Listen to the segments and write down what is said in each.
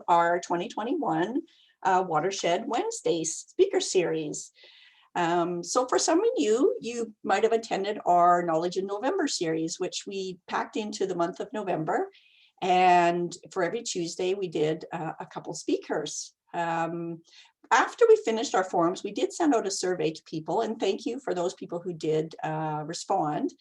our 2021 Watershed Wednesdays speaker series. So for some of you might have attended our Knowledge in November series, which we packed into the month of November. And for every Tuesday, we did a couple speakers. After we finished our forums, we did send out a survey to people, and thank you for those people who did respond.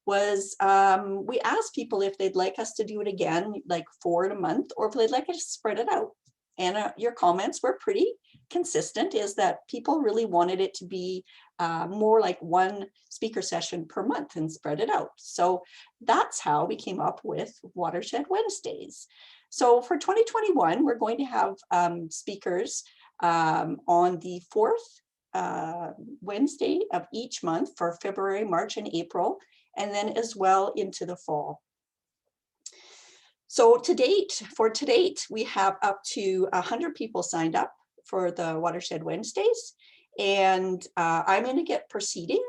We asked people if they'd like us to do it again, like 4 in a month, or if they'd like us to spread it out. And your comments were pretty consistent, is that people really wanted it to be more like one speaker session per month and spread it out. So that's how we came up with Watershed Wednesdays. So for 2021, we're going to have speakers on the 4th Wednesday of each month for February, March, and April, and then as well into the fall. So to date, we have up to 100 people signed up for the Watershed Wednesdays, and I'm going to get proceeding.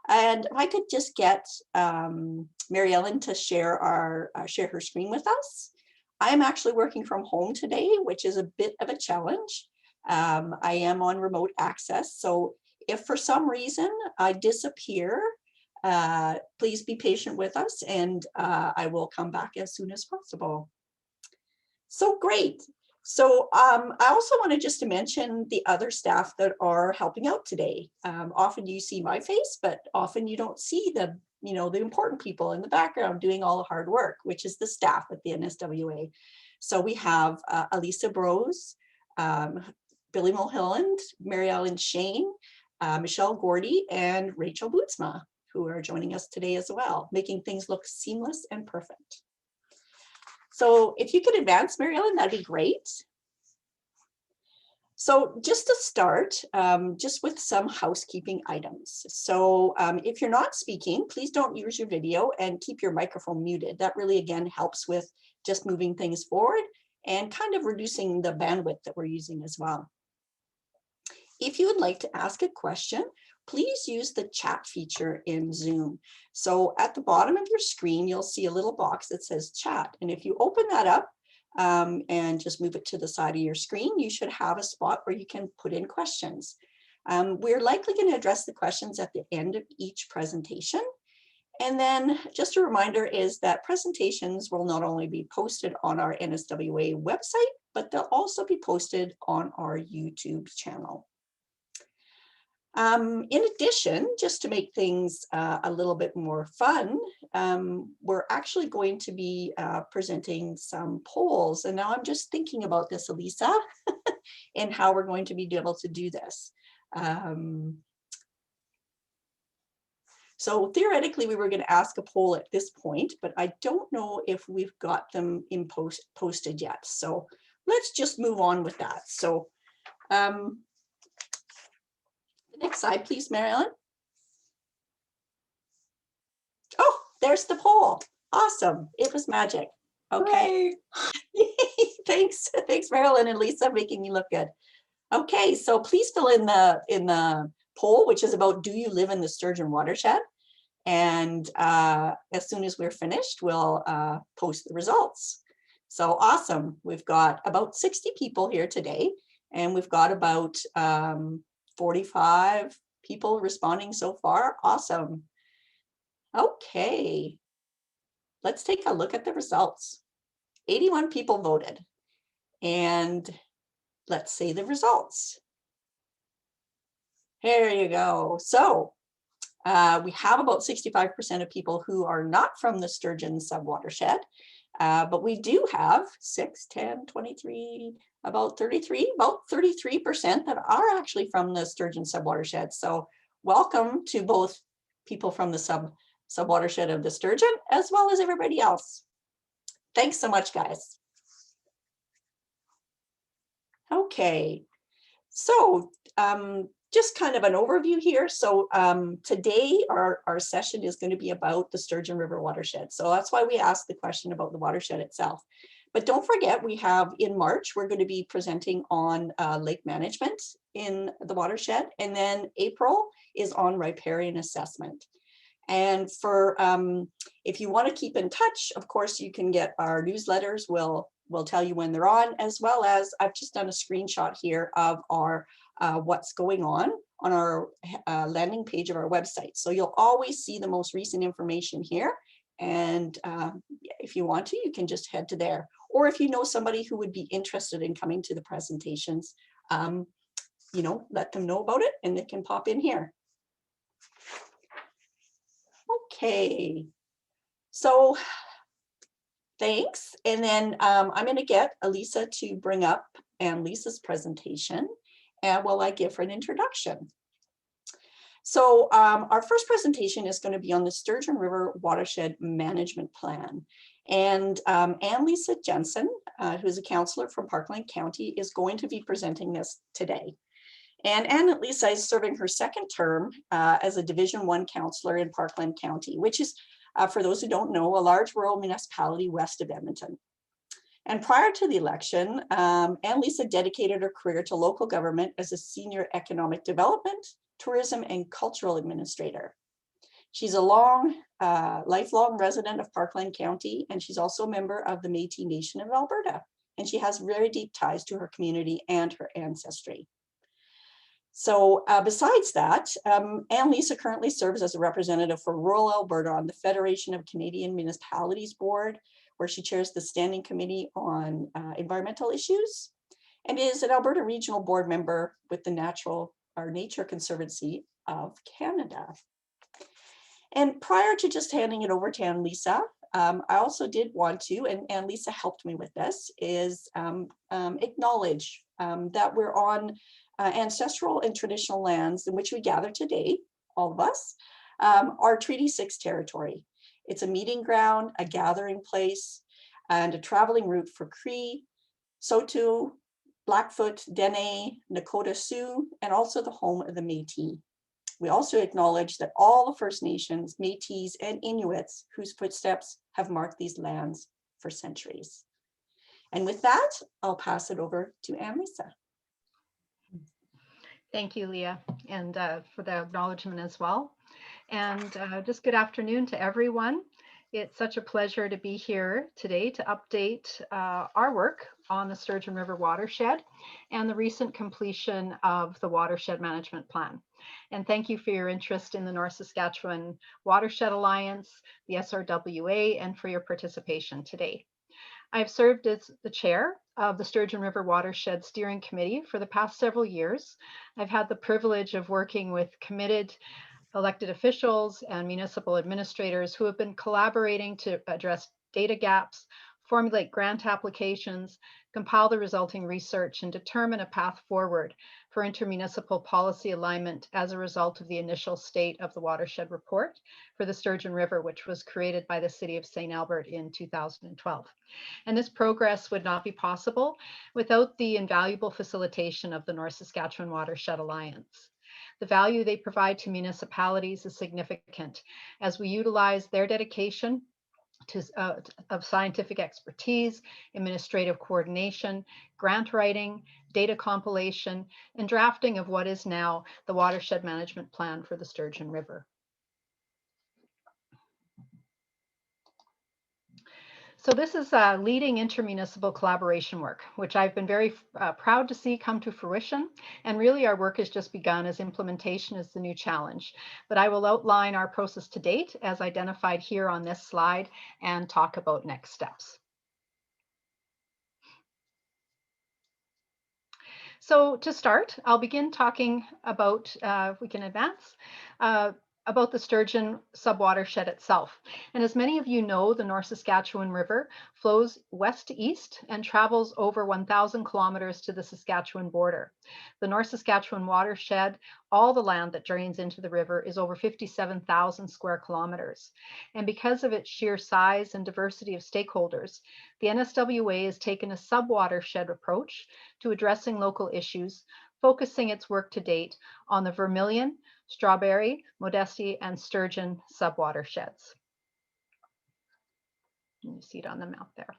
And if I could just get Mary Ellen to share her screen with us. I'm actually working from home today, which is a bit of a challenge. I am on remote access, so if for some reason I disappear, please be patient with us, and I will come back as soon as possible. So great. So I also wanted just to mention the other staff that are helping out today. Often you see my face, but often you don't see the important people in the background doing all the hard work, which is the staff at the NSWA. So we have Elisa Brose, Billy Mulholland, Mary Ellen Shane, Michelle Gordy, and Rachel Bootsma, who are joining us today as well, making things look seamless and perfect. So if you could advance, Mary Ellen, that'd be great. So just to start, just with some housekeeping items. So if you're not speaking, please don't use your video and keep your microphone muted. That really, again, helps with just moving things forward and kind of reducing the bandwidth that we're using as well. If you would like to ask a question, please use the chat feature in Zoom. So at the bottom of your screen, you'll see a little box that says chat. And if you open that up and just move it to the side of your screen, you should have a spot where you can put in questions. We're likely going to address the questions at the end of each presentation. And then just a reminder is that presentations will not only be posted on our NSWA website, but they'll also be posted on our YouTube channel. In addition, just to make things a little bit more fun, we're actually going to be presenting some polls. And now I'm just thinking about this, Elisa, and how we're going to be able to do this. So theoretically, we were going to ask a poll at this point, but I don't know if we've got them in posted yet. So let's just move on with that. So next slide, please, Mary Ellen. Oh, there's the poll. Awesome. It was magic. Okay. Thanks, Mary Ellen and Lisa, making me look good. Okay, so please fill in the poll, which is about, do you live in the Sturgeon Watershed? And as soon as we're finished, we'll post the results. So awesome. We've got about 60 people here today, and we've got about 45 people responding so far. Awesome. Okay, let's take a look at the results. 81 people voted, and let's see the results. There you go. So we have about 65% of people who are not from the Sturgeon Subwatershed, but we do have 6, 10, 23, about 33% that are actually from the Sturgeon Subwatershed. So welcome to both people from the subwatershed of the Sturgeon, as well as everybody else. Thanks so much, guys. Okay, so just kind of an overview here. So today our session is going to be about the Sturgeon River watershed. So that's why we asked the question about the watershed itself. But don't forget, we have in March, we're going to be presenting on lake management in the watershed. And then April is on riparian assessment. And for if you want to keep in touch, of course, you can get our newsletters. We'll we'll tell you when they're on, as well as I've just done a screenshot here of our what's going on our landing page of our website. So you'll always see the most recent information here. And if you want to, you can just head to there. Or if you know somebody who would be interested in coming to the presentations, you know, let them know about it and they can pop in here. Okay, so thanks. And then I'm going to get Elisa to bring up Lisa's presentation, and while I give her an introduction. So our first presentation is going to be on the Sturgeon River Watershed Management Plan. And Anne-Lisa Jensen, who is a counselor from Parkland County, is going to be presenting this today. And Anne-Lisa is serving her second term as a Division I counselor in Parkland County, which is, for those who don't know, a large rural municipality west of Edmonton. And prior to the election, Anne-Lisa dedicated her career to local government as a senior economic development, tourism, and cultural administrator. She's a lifelong resident of Parkland County, and she's also a member of the Métis Nation of Alberta. And she has very deep ties to her community and her ancestry. So besides that, Anne-Lisa currently serves as a representative for rural Alberta on the Federation of Canadian Municipalities Board, where she chairs the Standing Committee on Environmental Issues, and is an Alberta Regional Board member with the Nature Conservancy of Canada. And prior to just handing it over to Anne-Lisa, I also did want to, and Anne-Lisa helped me with this, is acknowledge that we're on ancestral and traditional lands in which we gather today, all of us, our Treaty 6 territory. It's a meeting ground, a gathering place, and a traveling route for Cree, Saulteaux, Blackfoot, Dene, Nakota Sioux, and also the home of the Métis. We also acknowledge that all the First Nations, Métis, and Inuits whose footsteps have marked these lands for centuries. And with that, I'll pass it over to Anne-Lisa. Thank you, Leah, and for the acknowledgement as well. And just good afternoon to everyone. It's such a pleasure to be here today to update our work on the Sturgeon River Watershed and the recent completion of the Watershed Management Plan. And thank you for your interest in the North Saskatchewan Watershed Alliance, the SRWA, and for your participation today. I've served as the chair of the Sturgeon River Watershed Steering Committee for the past several years. I've had the privilege of working with committed elected officials and municipal administrators who have been collaborating to address data gaps, formulate grant applications, compile the resulting research, and determine a path forward for intermunicipal policy alignment as a result of the initial state of the watershed report for the Sturgeon River, which was created by the City of St. Albert in 2012. And this progress would not be possible without the invaluable facilitation of the North Saskatchewan Watershed Alliance. The value they provide to municipalities is significant as we utilize their dedication of scientific expertise, administrative coordination, grant writing, data compilation, and drafting of what is now the Watershed Management Plan for the Sturgeon River. So this is leading intermunicipal collaboration work, which I've been very proud to see come to fruition. And really our work has just begun as implementation is the new challenge. But I will outline our process to date as identified here on this slide and talk about next steps. So to start, I'll begin talking about, if we can advance, about the Sturgeon Subwatershed itself. And as many of you know, the North Saskatchewan River flows west to east and travels over 1,000 kilometers to the Saskatchewan border. The North Saskatchewan Watershed, all the land that drains into the river, is over 57,000 square kilometers. And because of its sheer size and diversity of stakeholders, the NSWA has taken a subwatershed approach to addressing local issues, focusing its work to date on the Vermilion, Strawberry, Modesty, and Sturgeon subwatersheds. You see it on the map there.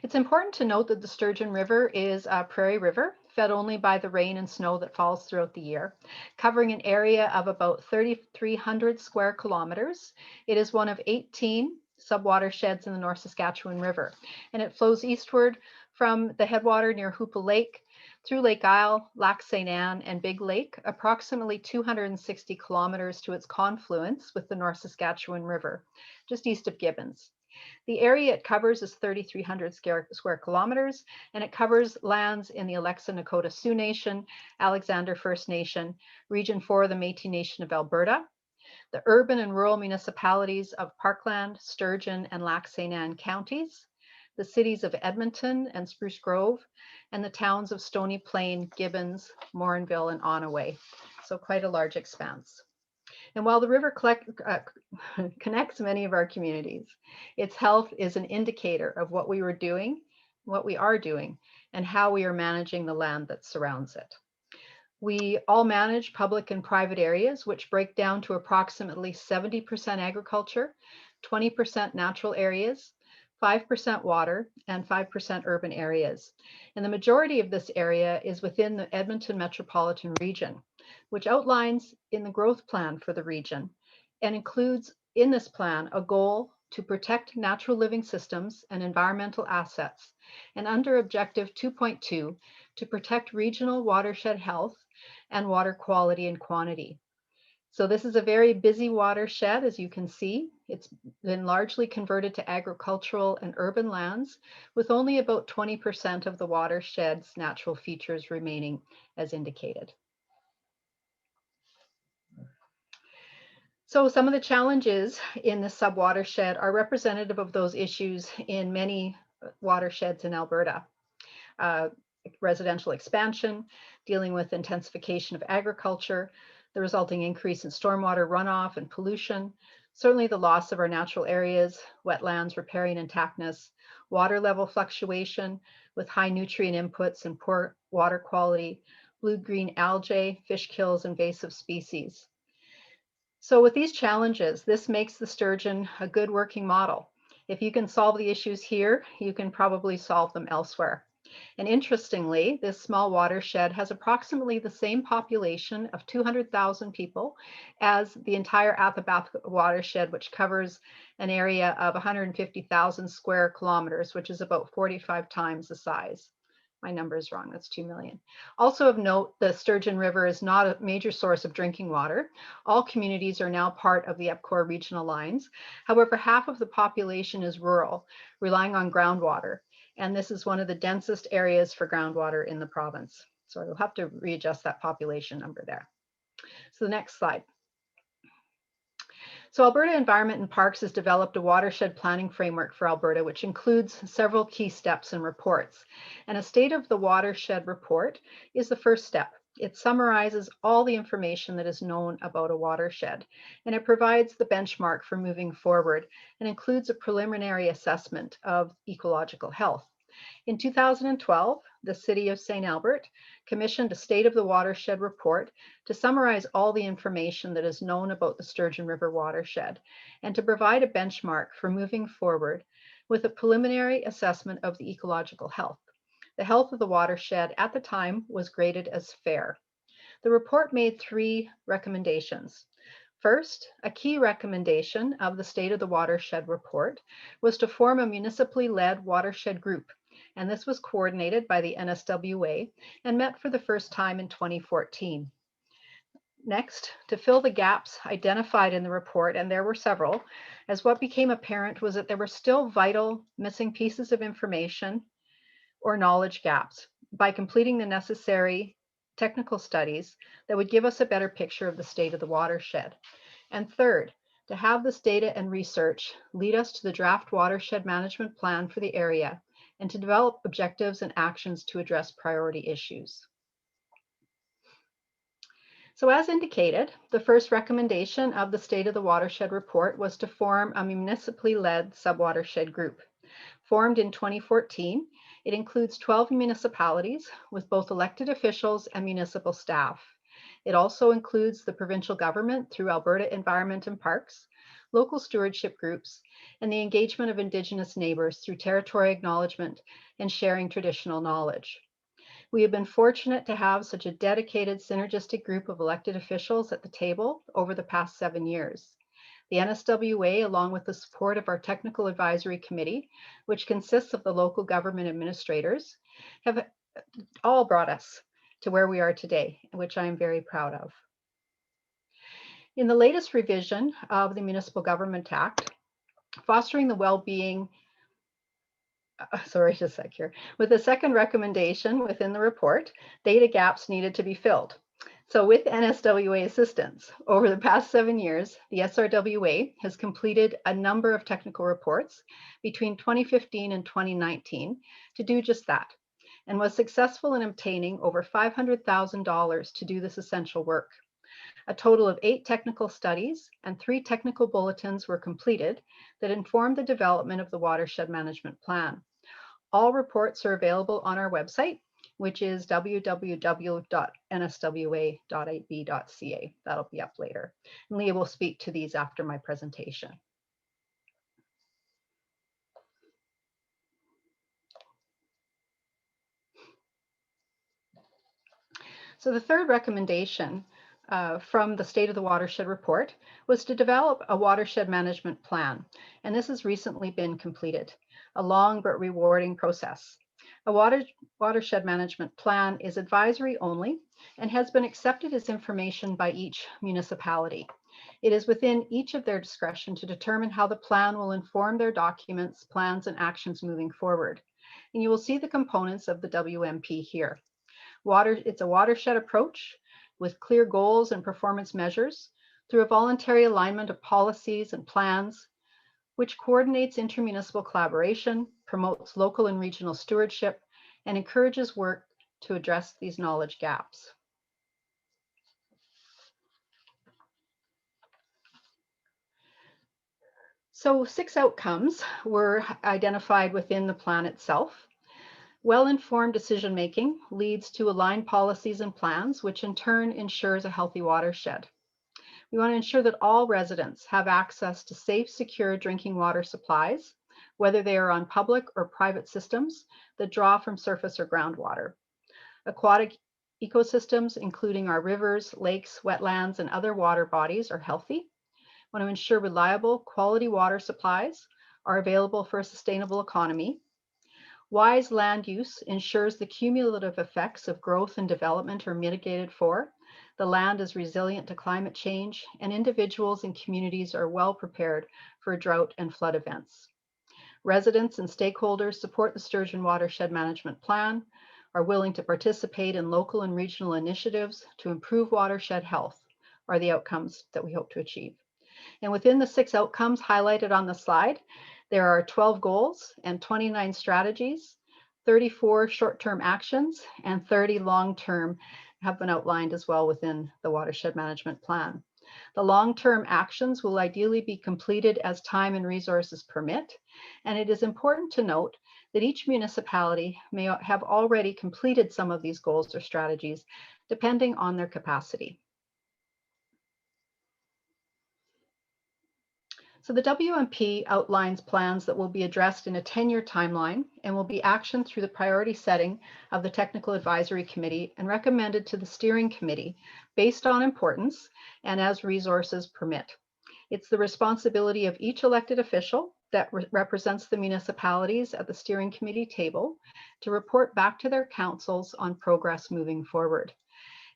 It's important to note that the Sturgeon River is a prairie river fed only by the rain and snow that falls throughout the year, covering an area of about 3,300 square kilometers. It is one of 18 subwatersheds in the North Saskatchewan River. And it flows eastward from the headwater near Hoopa Lake through Lake Isle, Lac St. Anne, and Big Lake, approximately 260 kilometers to its confluence with the North Saskatchewan River, just east of Gibbons. The area it covers is 3,300 square kilometers, and it covers lands in the Alexa Nakota Sioux Nation, Alexander First Nation, Region 4 of the Métis Nation of Alberta, the urban and rural municipalities of Parkland, Sturgeon, and Lac St. Anne counties, the cities of Edmonton and Spruce Grove, and the towns of Stony Plain, Gibbons, Morinville, and Onaway. So quite a large expanse. And while the river connects many of our communities, its health is an indicator of what we are doing, and how we are managing the land that surrounds it. We all manage public and private areas, which break down to approximately 70% agriculture, 20% natural areas, 5% water, and 5% urban areas. And the majority of this area is within the Edmonton metropolitan region, which outlines in the growth plan for the region and includes in this plan a goal to protect natural living systems and environmental assets, and under Objective 2.2, to protect regional watershed health and water quality and quantity. So this is a very busy watershed, as you can see. It's been largely converted to agricultural and urban lands, with only about 20% of the watershed's natural features remaining as indicated. So some of the challenges in the subwatershed are representative of those issues in many watersheds in Alberta. Residential expansion, dealing with intensification of agriculture, the resulting increase in stormwater runoff and pollution, certainly the loss of our natural areas, wetlands, riparian intactness, water level fluctuation with high nutrient inputs and poor water quality, blue-green algae, fish kills, invasive species. So with these challenges, this makes the sturgeon a good working model. If you can solve the issues here, you can probably solve them elsewhere. And interestingly, this small watershed has approximately the same population of 200,000 people as the entire Athabasca watershed, which covers an area of 150,000 square kilometers, which is about 45 times the size. My number is wrong, that's 2 million. Also of note, the Sturgeon River is not a major source of drinking water. All communities are now part of the EPCOR regional lines. However, half of the population is rural, relying on groundwater. And this is one of the densest areas for groundwater in the province. So we'll have to readjust that population number there. So the next slide. So Alberta Environment and Parks has developed a watershed planning framework for Alberta, which includes several key steps and reports. And a state of the watershed report is the first step. It summarizes all the information that is known about a watershed, and it provides the benchmark for moving forward and includes a preliminary assessment of ecological health. In 2012, the City of St. Albert commissioned a State of the Watershed report to summarize all the information that is known about the Sturgeon River watershed and to provide a benchmark for moving forward with a preliminary assessment of the ecological health. The health of the watershed at the time was graded as fair. The report made 3 recommendations. First, a key recommendation of the State of the Watershed report was to form a municipally led watershed group, and this was coordinated by the NSWA and met for the first time in 2014. Next, to fill the gaps identified in the report, and there were several, as what became apparent was that there were still vital missing pieces of information or knowledge gaps by completing the necessary technical studies that would give us a better picture of the state of the watershed. And third, to have this data and research lead us to the draft watershed management plan for the area and to develop objectives and actions to address priority issues. So as indicated, the first recommendation of the State of the Watershed report was to form a municipally led subwatershed group. Formed in 2014, it includes 12 municipalities with both elected officials and municipal staff. It also includes the provincial government through Alberta Environment and Parks, local stewardship groups, and the engagement of Indigenous neighbors through territory acknowledgement and sharing traditional knowledge. We have been fortunate to have such a dedicated, synergistic group of elected officials at the table over the past 7 years. The NSWA, along with the support of our Technical Advisory Committee, which consists of the local government administrators, have all brought us to where we are today, which I am very proud of. In the latest revision of the Municipal Government Act, fostering the well-being, sorry, just a sec here, with the second recommendation within the report, data gaps needed to be filled. So with NSWA assistance, over the past 7 years, the SRWA has completed a number of technical reports between 2015 and 2019 to do just that, and was successful in obtaining over $500,000 to do this essential work. A total of 8 technical studies and 3 technical bulletins were completed that informed the development of the Watershed Management Plan. All reports are available on our website, which is www.nswa.ab.ca. That'll be up later. And Leah will speak to these after my presentation. So the third recommendation from the State of the Watershed report was to develop a watershed management plan. And this has recently been completed, a long but rewarding process. A watershed management plan is advisory only and has been accepted as information by each municipality. It is within each of their discretion to determine how the plan will inform their documents, plans, and actions moving forward. And you will see the components of the WMP here. It's a watershed approach with clear goals and performance measures through a voluntary alignment of policies and plans, which coordinates intermunicipal collaboration, promotes local and regional stewardship, and encourages work to address these knowledge gaps. So 6 outcomes were identified within the plan itself. Well-informed decision-making leads to aligned policies and plans, which in turn ensures a healthy watershed. We want to ensure that all residents have access to safe, secure drinking water supplies, whether they are on public or private systems that draw from surface or groundwater. Aquatic ecosystems, including our rivers, lakes, wetlands, and other water bodies, are healthy. We want to ensure reliable, quality water supplies are available for a sustainable economy. Wise land use ensures the cumulative effects of growth and development are mitigated for. The land is resilient to climate change, and individuals and communities are well prepared for drought and flood events. Residents and stakeholders support the Sturgeon Watershed Management Plan, are willing to participate in local and regional initiatives to improve watershed health, are the outcomes that we hope to achieve. And within the 6 outcomes highlighted on the slide, there are 12 goals and 29 strategies, 34 short-term actions, and 30 long-term have been outlined as well within the Watershed Management Plan. The long-term actions will ideally be completed as time and resources permit, and it is important to note that each municipality may have already completed some of these goals or strategies, depending on their capacity. So the WMP outlines plans that will be addressed in a 10-year timeline and will be actioned through the priority setting of the Technical Advisory Committee and recommended to the Steering Committee based on importance and as resources permit. It's the responsibility of each elected official that represents the municipalities at the Steering Committee table to report back to their councils on progress moving forward.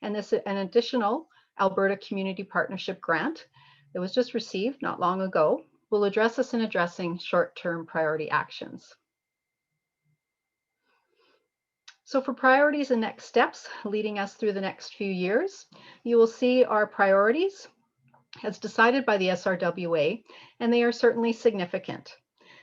And this an additional Alberta Community Partnership grant that was just received not long ago will address us in addressing short-term priority actions. So for priorities and next steps leading us through the next few years, you will see our priorities as decided by the SRWA, and they are certainly significant.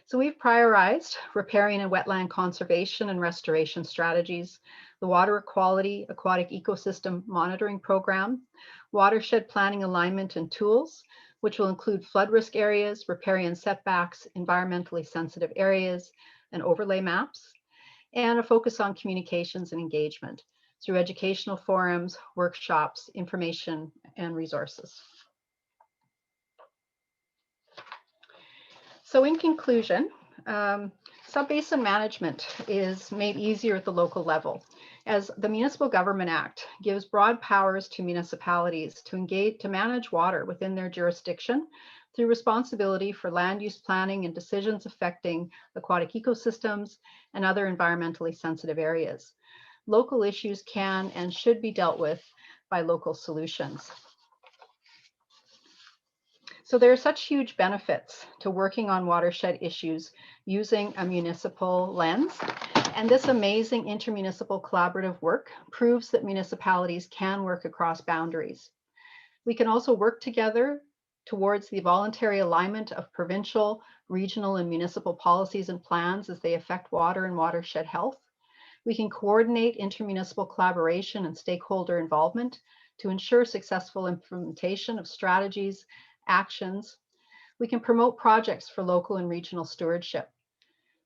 So we've prioritized riparian and wetland conservation and restoration strategies, the water quality aquatic ecosystem monitoring program, watershed planning alignment and tools, which will include flood risk areas, riparian setbacks, environmentally sensitive areas, and overlay maps, and a focus on communications and engagement through educational forums, workshops, information, and resources. So in conclusion, subbasin management is made easier at the local level, as the Municipal Government Act gives broad powers to municipalities to manage water within their jurisdiction through responsibility for land use planning and decisions affecting aquatic ecosystems and other environmentally sensitive areas. Local issues can and should be dealt with by local solutions. So there are such huge benefits to working on watershed issues using a municipal lens. And this amazing intermunicipal collaborative work proves that municipalities can work across boundaries. We can also work together towards the voluntary alignment of provincial, regional, and municipal policies and plans as they affect water and watershed health. We can coordinate intermunicipal collaboration and stakeholder involvement to ensure successful implementation of strategies, actions. We can promote projects for local and regional stewardship.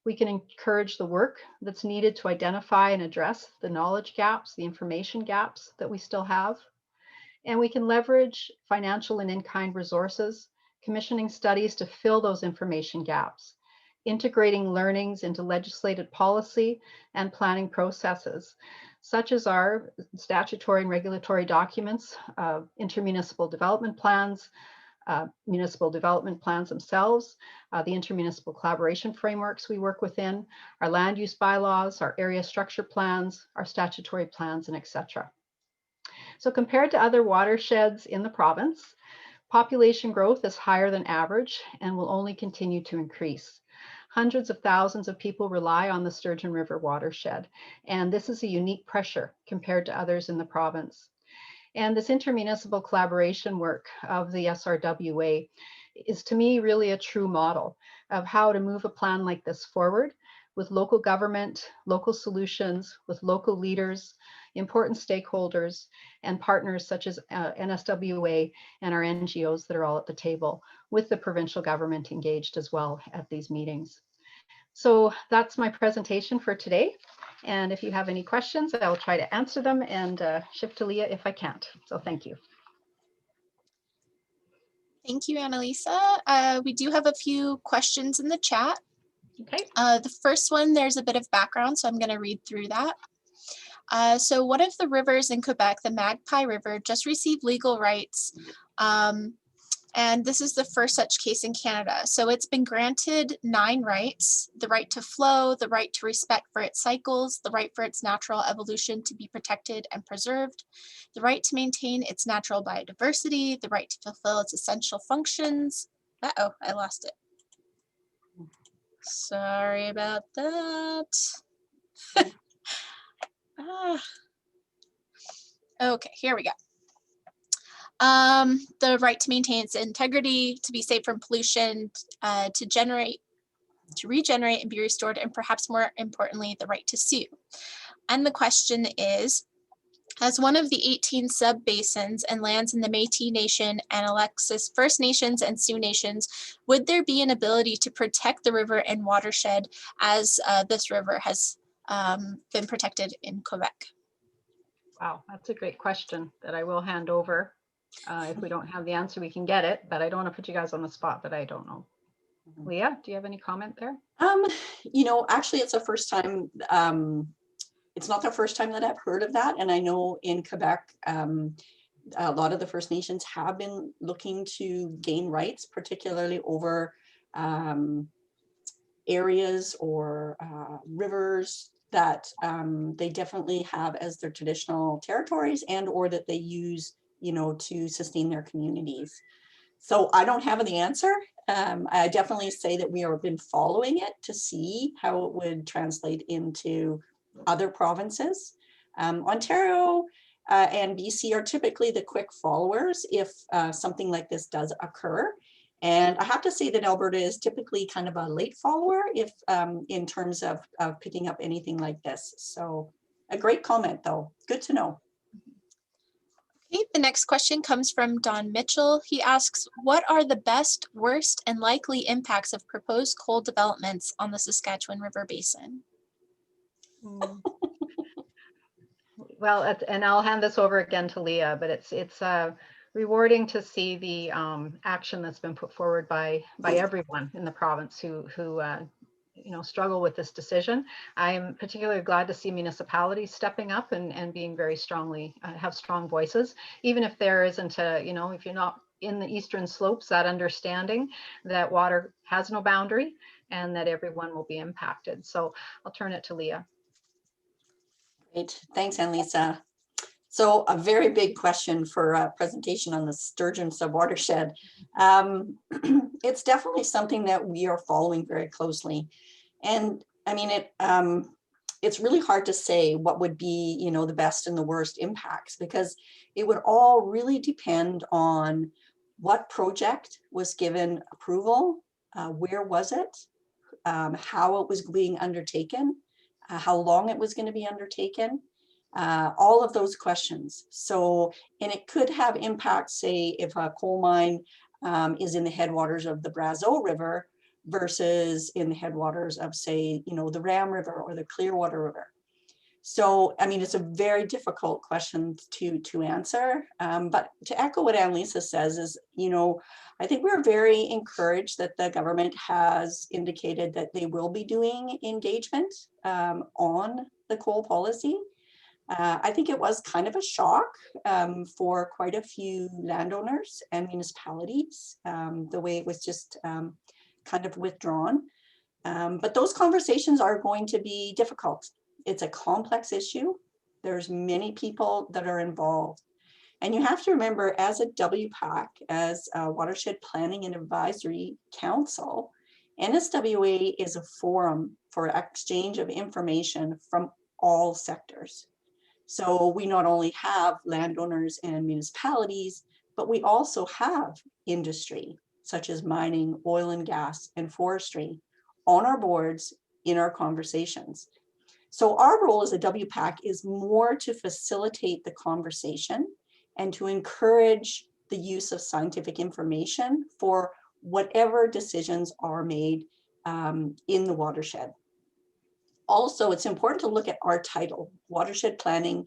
We can encourage the work that's needed to identify and address the knowledge gaps, the information gaps that we still have. And we can leverage financial and in-kind resources, commissioning studies to fill those information gaps, integrating learnings into legislated policy and planning processes, such as our statutory and regulatory documents, intermunicipal development plans, municipal development plans themselves, the intermunicipal collaboration frameworks we work within, our land use bylaws, our area structure plans, our statutory plans, and etc. So compared to other watersheds in the province, population growth is higher than average and will only continue to increase. Hundreds of thousands of people rely on the Sturgeon River watershed, and this is a unique pressure compared to others in the province. And this intermunicipal collaboration work of the SRWA is, to me, really a true model of how to move a plan like this forward with local government, local solutions, with local leaders, important stakeholders, and partners such as NSWA and our NGOs that are all at the table, with the provincial government engaged as well at these meetings. So that's my presentation for today. And if you have any questions, I will try to answer them and shift to Leah if I can't. So thank you. Thank you, Annalisa. We do have a few questions in the chat. Okay. The first one, there's a bit of background, so I'm going to read through that. So one of the rivers in Quebec, the Magpie River, just received legal rights. And this is the first such case in Canada. So it's been granted 9 rights: the right to flow, the right to respect for its cycles, the right for its natural evolution to be protected and preserved, the right to maintain its natural biodiversity, the right to fulfill its essential functions. Uh-oh, I lost it. Sorry about that. Okay, here we go. The right to maintain its integrity, to be safe from pollution, to regenerate and be restored, and perhaps more importantly, the right to sue. And the question is, as one of the 18 sub-basins and lands in the Métis Nation and Alexis First Nations and Sioux Nations, would there be an ability to protect the river and watershed as this river has been protected in Quebec? Wow, that's a great question that I will hand over. If we don't have the answer, we can get it, but I don't want to put you guys on the spot, but I don't know. Leah, do you have any comment there? You know, actually, it's the first time. It's not the first time that I've heard of that, and I know in Quebec, a lot of the First Nations have been looking to gain rights, particularly over areas or rivers that they definitely have as their traditional territories, and or that they use, you know, to sustain their communities. So I don't have the answer. I definitely say that we have been following it to see how it would translate into other provinces. Ontario and BC are typically the quick followers if something like this does occur. And I have to say that Alberta is typically kind of a late follower if in terms of picking up anything like this. So a great comment though, good to know. Okay, the next question comes from Don Mitchell. He asks, what are the best, worst, and likely impacts of proposed coal developments on the Saskatchewan River Basin? Well, and I'll hand this over again to Leah, but it's rewarding to see the action that's been put forward by everyone in the province who you know, struggle with this decision. I'm particularly glad to see municipalities stepping up and being very strongly, have strong voices, even if there isn't a, you know, if you're not in the eastern slopes, that understanding that water has no boundary and that everyone will be impacted. So I'll turn it to Leah. Great, thanks, Annalisa. So a very big question for a presentation on the Sturgeon Subwatershed. It's definitely something that we are following very closely. And I mean, it's really hard to say what would be, you know, the best and the worst impacts, because it would all really depend on what project was given approval, where was it, how it was being undertaken, how long it was going to be undertaken, all of those questions. So, and it could have impact, say, if a coal mine is in the headwaters of the Brazeau River versus in the headwaters of, say, you know, the Ram River or the Clearwater River. So, I mean, it's a very difficult question to answer. But to echo what Annalisa says is, you know, I think we're very encouraged that the government has indicated that they will be doing engagement on the coal policy. I think it was kind of a shock for quite a few landowners and municipalities, the way it was just kind of withdrawn. But those conversations are going to be difficult. It's a complex issue. There's many people that are involved. And you have to remember, as a WPAC, as a Watershed Planning and Advisory Council, NSWA is a forum for exchange of information from all sectors. So we not only have landowners and municipalities, but we also have industry, such as mining, oil and gas, and forestry, on our boards in our conversations. So our role as a WPAC is more to facilitate the conversation and to encourage the use of scientific information for whatever decisions are made in the watershed. Also, it's important to look at our title, Watershed Planning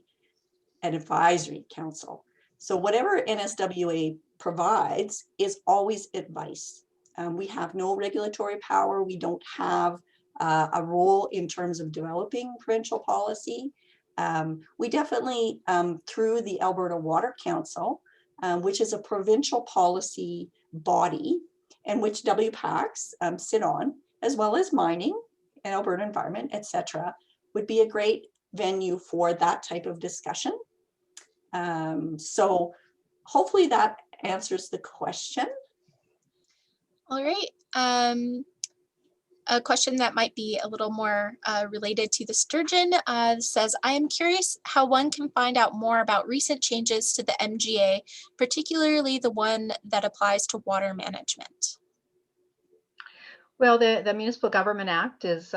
and Advisory Council. So whatever NSWA provides is always advice. We have no regulatory power. We don't have a role in terms of developing provincial policy. We definitely, through the Alberta Water Council, which is a provincial policy body and which WPACs sit on, as well as mining and Alberta Environment, etc., would be a great venue for that type of discussion. So hopefully that answers the question. All right. A question that might be a little more related to the sturgeon says, I am curious how one can find out more about recent changes to the MGA, particularly the one that applies to water management. Well, the Municipal Government Act is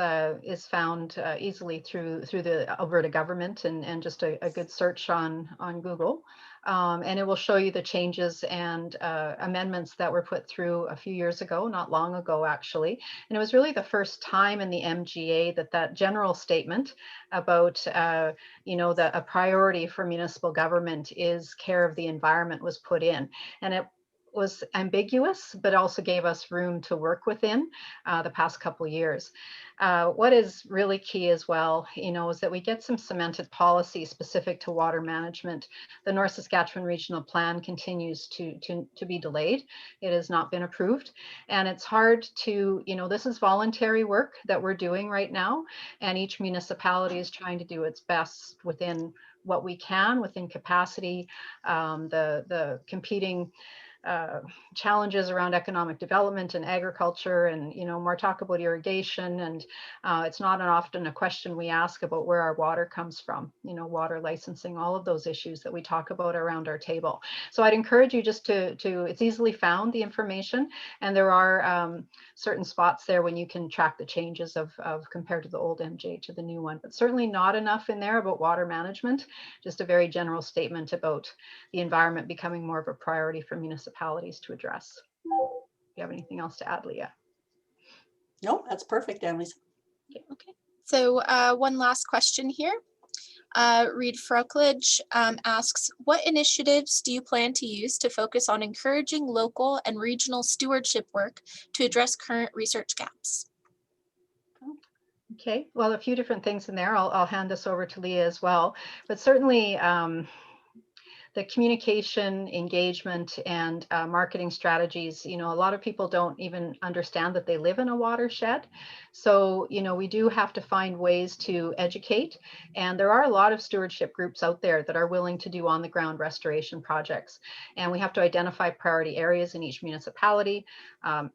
found easily through the Alberta government and just a good search on Google. And it will show you the changes and amendments that were put through a few years ago, not long ago, actually. And it was really the first time in the MGA that general statement about, you know, a priority for municipal government is care of the environment was put in. And it was ambiguous, but also gave us room to work within the past couple of years. What is really key as well, you know, is that we get some cemented policy specific to water management. The North Saskatchewan Regional Plan continues to be delayed. It has not been approved. And it's hard to, you know, this is voluntary work that we're doing right now. And each municipality is trying to do its best within what we can, within capacity, the competing challenges around economic development and agriculture, and you know, more talk about irrigation, and it's not often a question we ask about where our water comes from, you know, water licensing, all of those issues that we talk about around our table. So I'd encourage you just to it's easily found, the information, and there are certain spots there when you can track the changes of compared to the old MJ to the new one, but certainly not enough in there about water management, just a very general statement about the environment becoming more of a priority for municipalities to address. Do you have anything else to add, Leah? No, that's perfect, Annalisa. Okay. So one last question here. Reed Frockledge asks, what initiatives do you plan to use to focus on encouraging local and regional stewardship work to address current research gaps? Okay, well, a few different things in there. I'll hand this over to Leah as well, but certainly the communication, engagement, and marketing strategies. You know, a lot of people don't even understand that they live in a watershed. So, you know, we do have to find ways to educate. And there are a lot of stewardship groups out there that are willing to do on the ground restoration projects. And we have to identify priority areas in each municipality,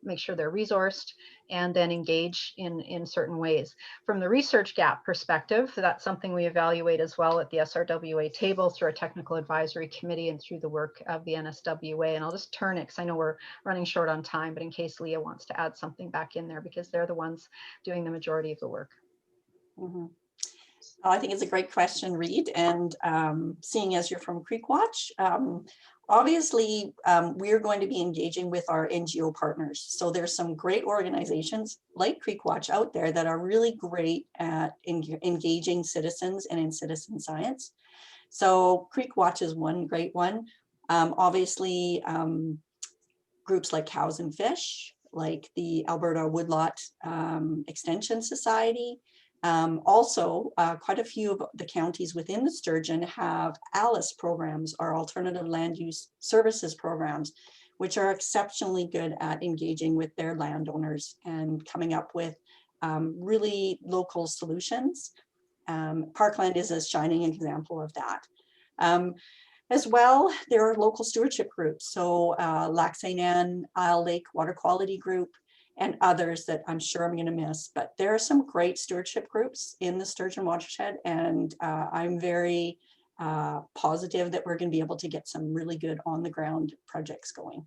make sure they're resourced, and then engage in certain ways. From the research gap perspective, that's something we evaluate as well at the SRWA table through our technical advisory committee and through the work of the NSWA. And I'll just turn it because I know we're running short on time, but in case Leah wants to add something back in there, because they're the ones doing the majority of the work. Mm-hmm. I think it's a great question, Reed. And seeing as you're from Creek Watch, obviously we're going to be engaging with our NGO partners. So there's some great organizations like Creek Watch out there that are really great at engaging citizens and in citizen science. So Creek Watch is one great one. Obviously, groups like Cows and Fish, like the Alberta Woodlot Extension Society. Also, quite a few of the counties within the Sturgeon have ALICE programs, or Alternative Land Use Services programs, which are exceptionally good at engaging with their landowners and coming up with really local solutions. Parkland is a shining example of that. As well, there are local stewardship groups. So Lac St. Anne, Isle Lake Water Quality Group, and others that I'm sure I'm going to miss. But there are some great stewardship groups in the Sturgeon Watershed, and I'm very positive that we're going to be able to get some really good on the ground projects going.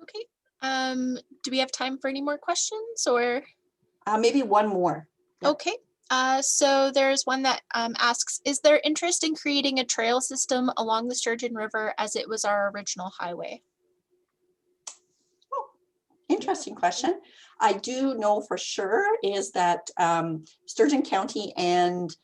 Okay. Do we have time for any more questions, or? Maybe one more. Yep. Okay. So there's one that asks, is there interest in creating a trail system along the Sturgeon River as it was our original highway? Oh, interesting question. I do know for sure is that Sturgeon County and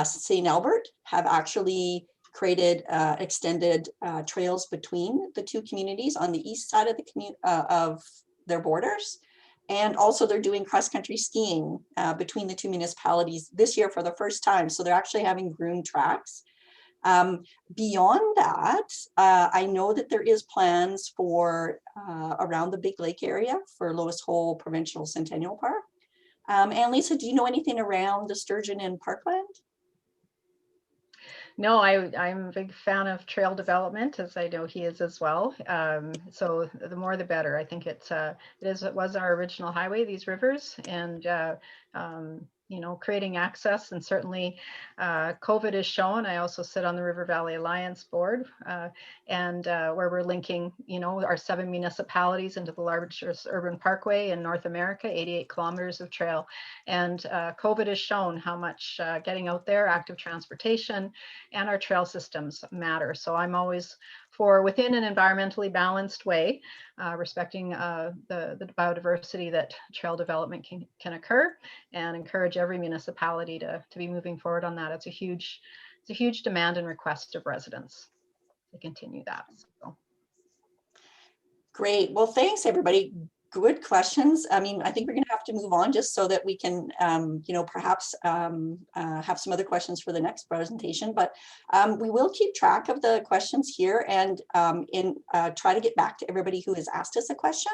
St. Albert have actually created extended trails between the two communities on the east side of the of their borders. And also they're doing cross-country skiing between the two municipalities this year for the first time. So they're actually having groomed tracks. Beyond that, I know that there is plans for around the Big Lake area for Lois Hole Provincial Centennial Park. And Lisa, do you know anything around the Sturgeon and Parkland? No, I'm a big fan of trail development, as I know he is as well. So the more the better. I think it was our original highway, these rivers, and you know, creating access, and certainly COVID has shown. I also sit on the River Valley Alliance board, and where we're linking, you know, our 7 municipalities into the largest urban parkway in North America, 88 kilometers of trail. And COVID has shown how much getting out there, active transportation, and our trail systems matter. So I'm always for within an environmentally balanced way, respecting the biodiversity that trail development can occur, and encourage every municipality to be moving forward on that. It's a huge demand and request of residents to continue that. So. Great. Well, thanks everybody. Good questions. I mean, I think we're going to have to move on just so that we can, you know, perhaps have some other questions for the next presentation. But we will keep track of the questions here and try to get back to everybody who has asked us a question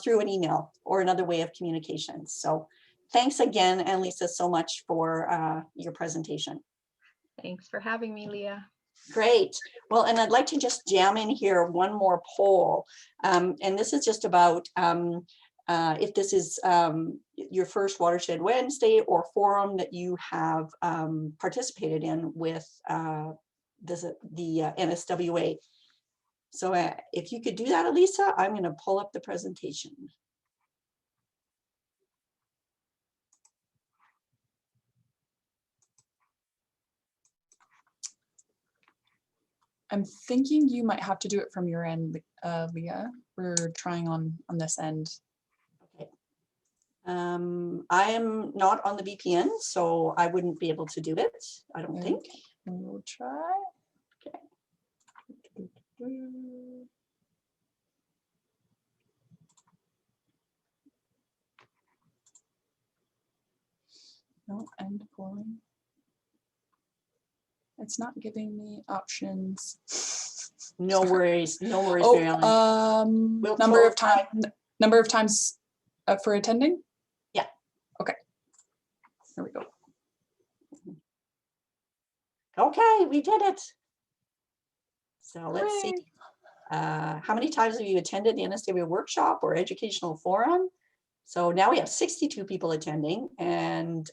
through an email or another way of communication. So thanks again, and Lisa, so much for your presentation. Thanks for having me, Leah. Great. Well, and I'd like to just jam in here one more poll. And this is just about if this is your first Watershed Wednesday or forum that you have participated in with the NSWA. So if you could do that, Elisa, I'm going to pull up the presentation. I'm thinking you might have to do it from your end, Leah. We're trying on this end. Okay. I am not on the VPN, so I wouldn't be able to do it, I don't think. We'll try. Okay. No, end pulling. It's not giving me options. No worries, no worries, Oh, Mary Ellen. We'll number of close number of times for attending? Yeah. Okay. There we go. Okay, we did it. So let's see. Hooray. How many times have you attended the NSW workshop or educational forum? So now we have 62 people attending, and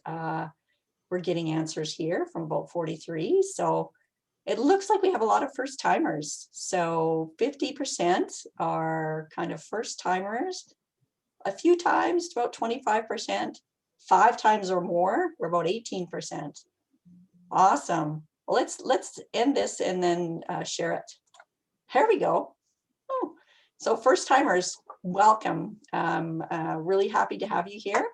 we're getting answers here from about 43. So it looks like we have a lot of first timers. So 50% are kind of first timers. A few times, about 25%. 5 times or more, we're about 18%. Awesome. Well, let's end this and then share it. Here we go. Oh, so first timers, welcome. Really happy to have you here.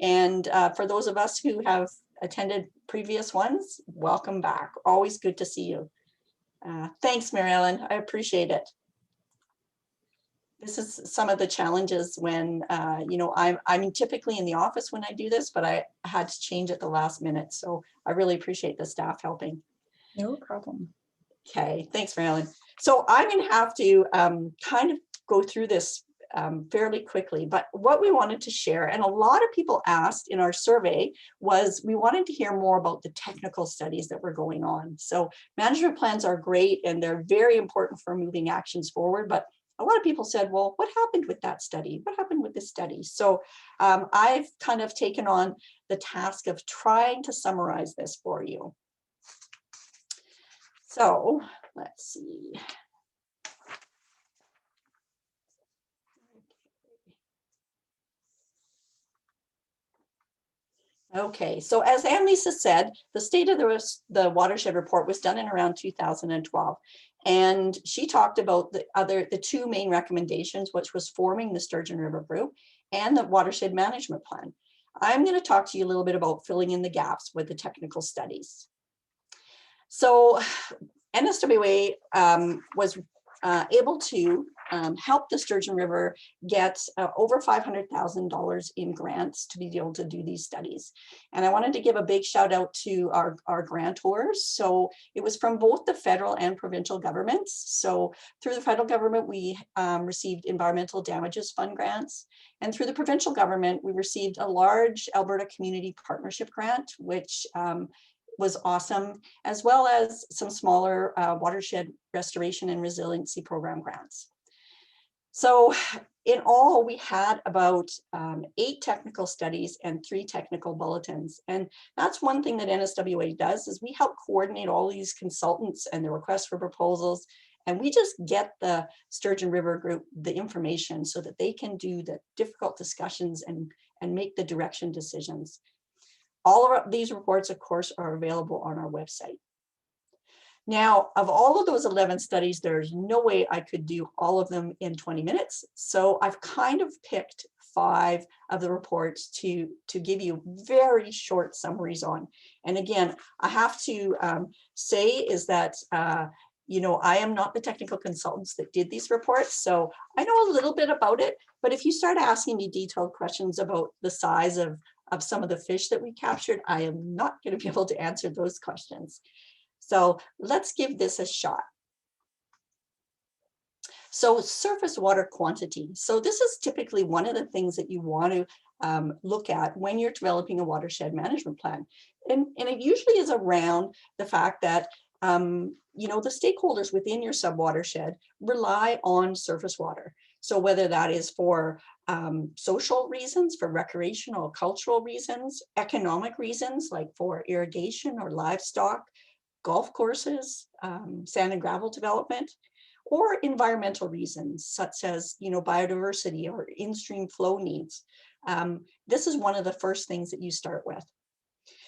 And for those of us who have attended previous ones, welcome back. Always good to see you. Thanks, Mary Ellen. I appreciate it. This is some of the challenges when, you know, I'm typically in the office when I do this, but I had to change at the last minute. So I really appreciate the staff helping. No problem. Okay, thanks, Mary Ellen. So I'm going to have to kind of go through this fairly quickly, but what we wanted to share, and a lot of people asked in our survey, was we wanted to hear more about the technical studies that were going on. So management plans are great and they're very important for moving actions forward, but a lot of people said, well, what happened with that study? What happened with this study? So I've kind of taken on the task of trying to summarize this for you. So let's see. Okay, so as Annalisa said, the State of the Watershed report was done in around 2012. And she talked about the two main recommendations, which was forming the Sturgeon River Group and the Watershed Management Plan. I'm going to talk to you a little bit about filling in the gaps with the technical studies. So NSWA was able to help the Sturgeon River get over $500,000 in grants to be able to do these studies. And I wanted to give a big shout out to our grantors. So it was from both the federal and provincial governments. So through the federal government, we received environmental damages fund grants. And through the provincial government, we received a large Alberta Community Partnership grant, which was awesome, as well as some smaller watershed restoration and resiliency program grants. So in all, we had about 8 technical studies and 3 technical bulletins. And that's one thing that NSWA does, is we help coordinate all these consultants and the requests for proposals. And we just get the Sturgeon River Group the information so that they can do the difficult discussions and make the direction decisions. All of these reports, of course, are available on our website. Now, of all of those 11 studies, there's no way I could do all of them in 20 minutes. So I've kind of picked 5 of the reports to give you very short summaries on. And again, I have to say is that, you know, I am not the technical consultants that did these reports. So I know a little bit about it, but if you start asking me detailed questions about the size of some of the fish that we captured, I am not going to be able to answer those questions. So let's give this a shot. So surface water quantity. So this is typically one of the things that you want to look at when you're developing a watershed management plan. And it usually is around the fact that you know, the stakeholders within your subwatershed rely on surface water. So whether that is for social reasons, for recreational, cultural reasons, economic reasons, like for irrigation or livestock, golf courses, sand and gravel development, or environmental reasons, such as, you know, biodiversity or in-stream flow needs. This is one of the first things that you start with.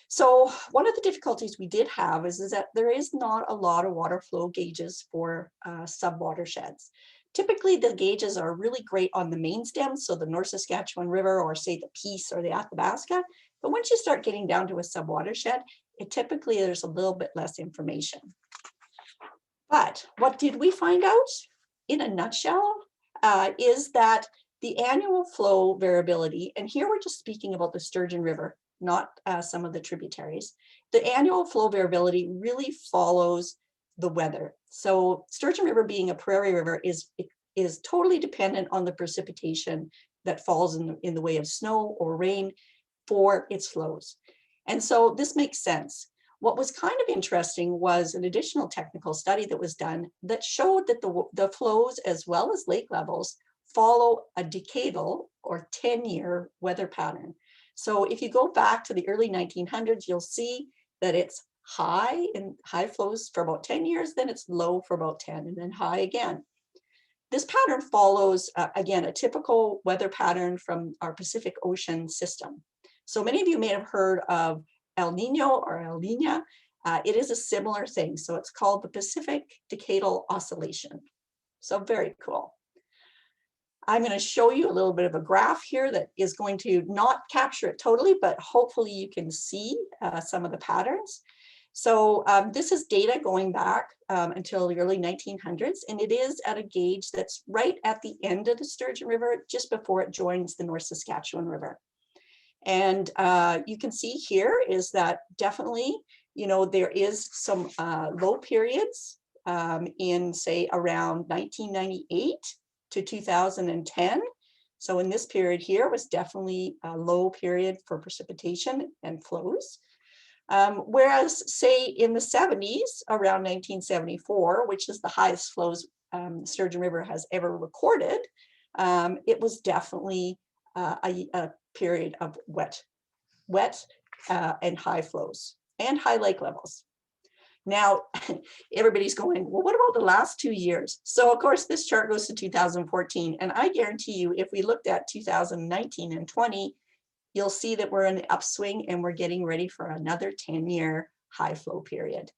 So one of the difficulties we did have is that there is not a lot of water flow gauges for subwatersheds. Typically, the gauges are really great on the main stems, so the North Saskatchewan River or say the Peace or the Athabasca. But once you start getting down to a subwatershed, typically there's a little bit less information. But what did we find out in a nutshell is that the annual flow variability, and here we're just speaking about the Sturgeon River. not some of the tributaries. The annual flow variability really follows the weather. So Sturgeon River, being a prairie river, is totally dependent on the precipitation that falls in the way of snow or rain for its flows. And so this makes sense. What was kind of interesting was an additional technical study that was done that showed that the flows as well as lake levels follow a decadal or 10-year weather pattern. So if you go back to the early 1900s, you'll see that it's high flows for about 10 years, then it's low for about 10, and then high again. This pattern follows, again, a typical weather pattern from our Pacific Ocean system. So many of you may have heard of El Nino or El Niña. It is a similar thing. So it's called the Pacific Decadal Oscillation. So very cool. I'm going to show you a little bit of a graph here that is going to not capture it totally, but hopefully you can see some of the patterns. So this is data going back until the early 1900s, and it is at a gauge that's right at the end of the Sturgeon River, just before it joins the North Saskatchewan River. And you can see here is that definitely, you know, there is some low periods in, say, around 1998 to 2010. So in this period here was definitely a low period for precipitation and flows. Whereas, say, in the 70s, around 1974, which is the highest flows Sturgeon River has ever recorded, it was definitely a period of wet and high flows and high lake levels. Now, everybody's going, well, what about the last 2 years? So, of course, this chart goes to 2014, and I guarantee you, if we looked at 2019 and 20, you'll see that we're in the upswing and we're getting ready for another 10-year high flow period.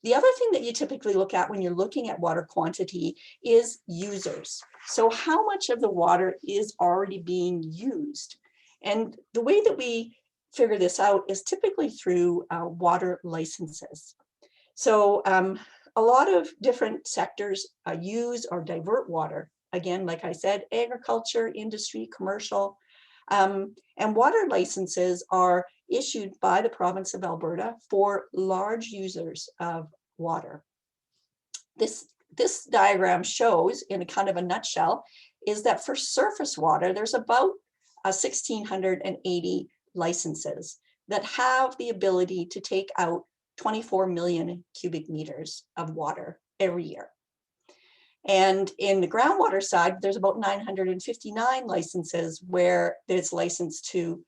The other thing that you typically look at when you're looking at water quantity is users. So how much of the water is already being used? And the way that we figure this out is typically through water licenses. So a lot of different sectors use or divert water. Again, like I said, agriculture, industry, commercial, and water licenses are issued by the province of Alberta for large users of water. This diagram shows, in a kind of a nutshell, is that for surface water, there's about 1,680 licenses that have the ability to take out 24 million cubic meters of water every year. And in the groundwater side, there's about 959 licenses where it's licensed to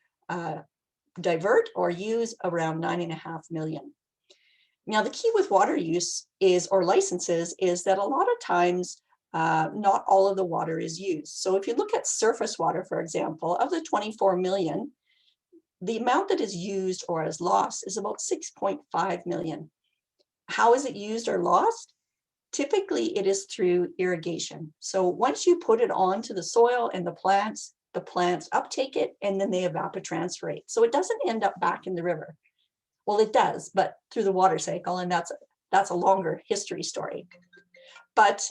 divert or use around 9.5 million. Now, the key with water use or licenses is that a lot of times not all of the water is used. So if you look at surface water, for example, of the 24 million, the amount that is used or is lost is about 6.5 million. How is it used or lost? Typically, it is through irrigation. So once you put it onto the soil and the plants uptake it, and then they evapotranspire it. So it doesn't end up back in the river. Well, it does, but through the water cycle, and that's a longer history story. But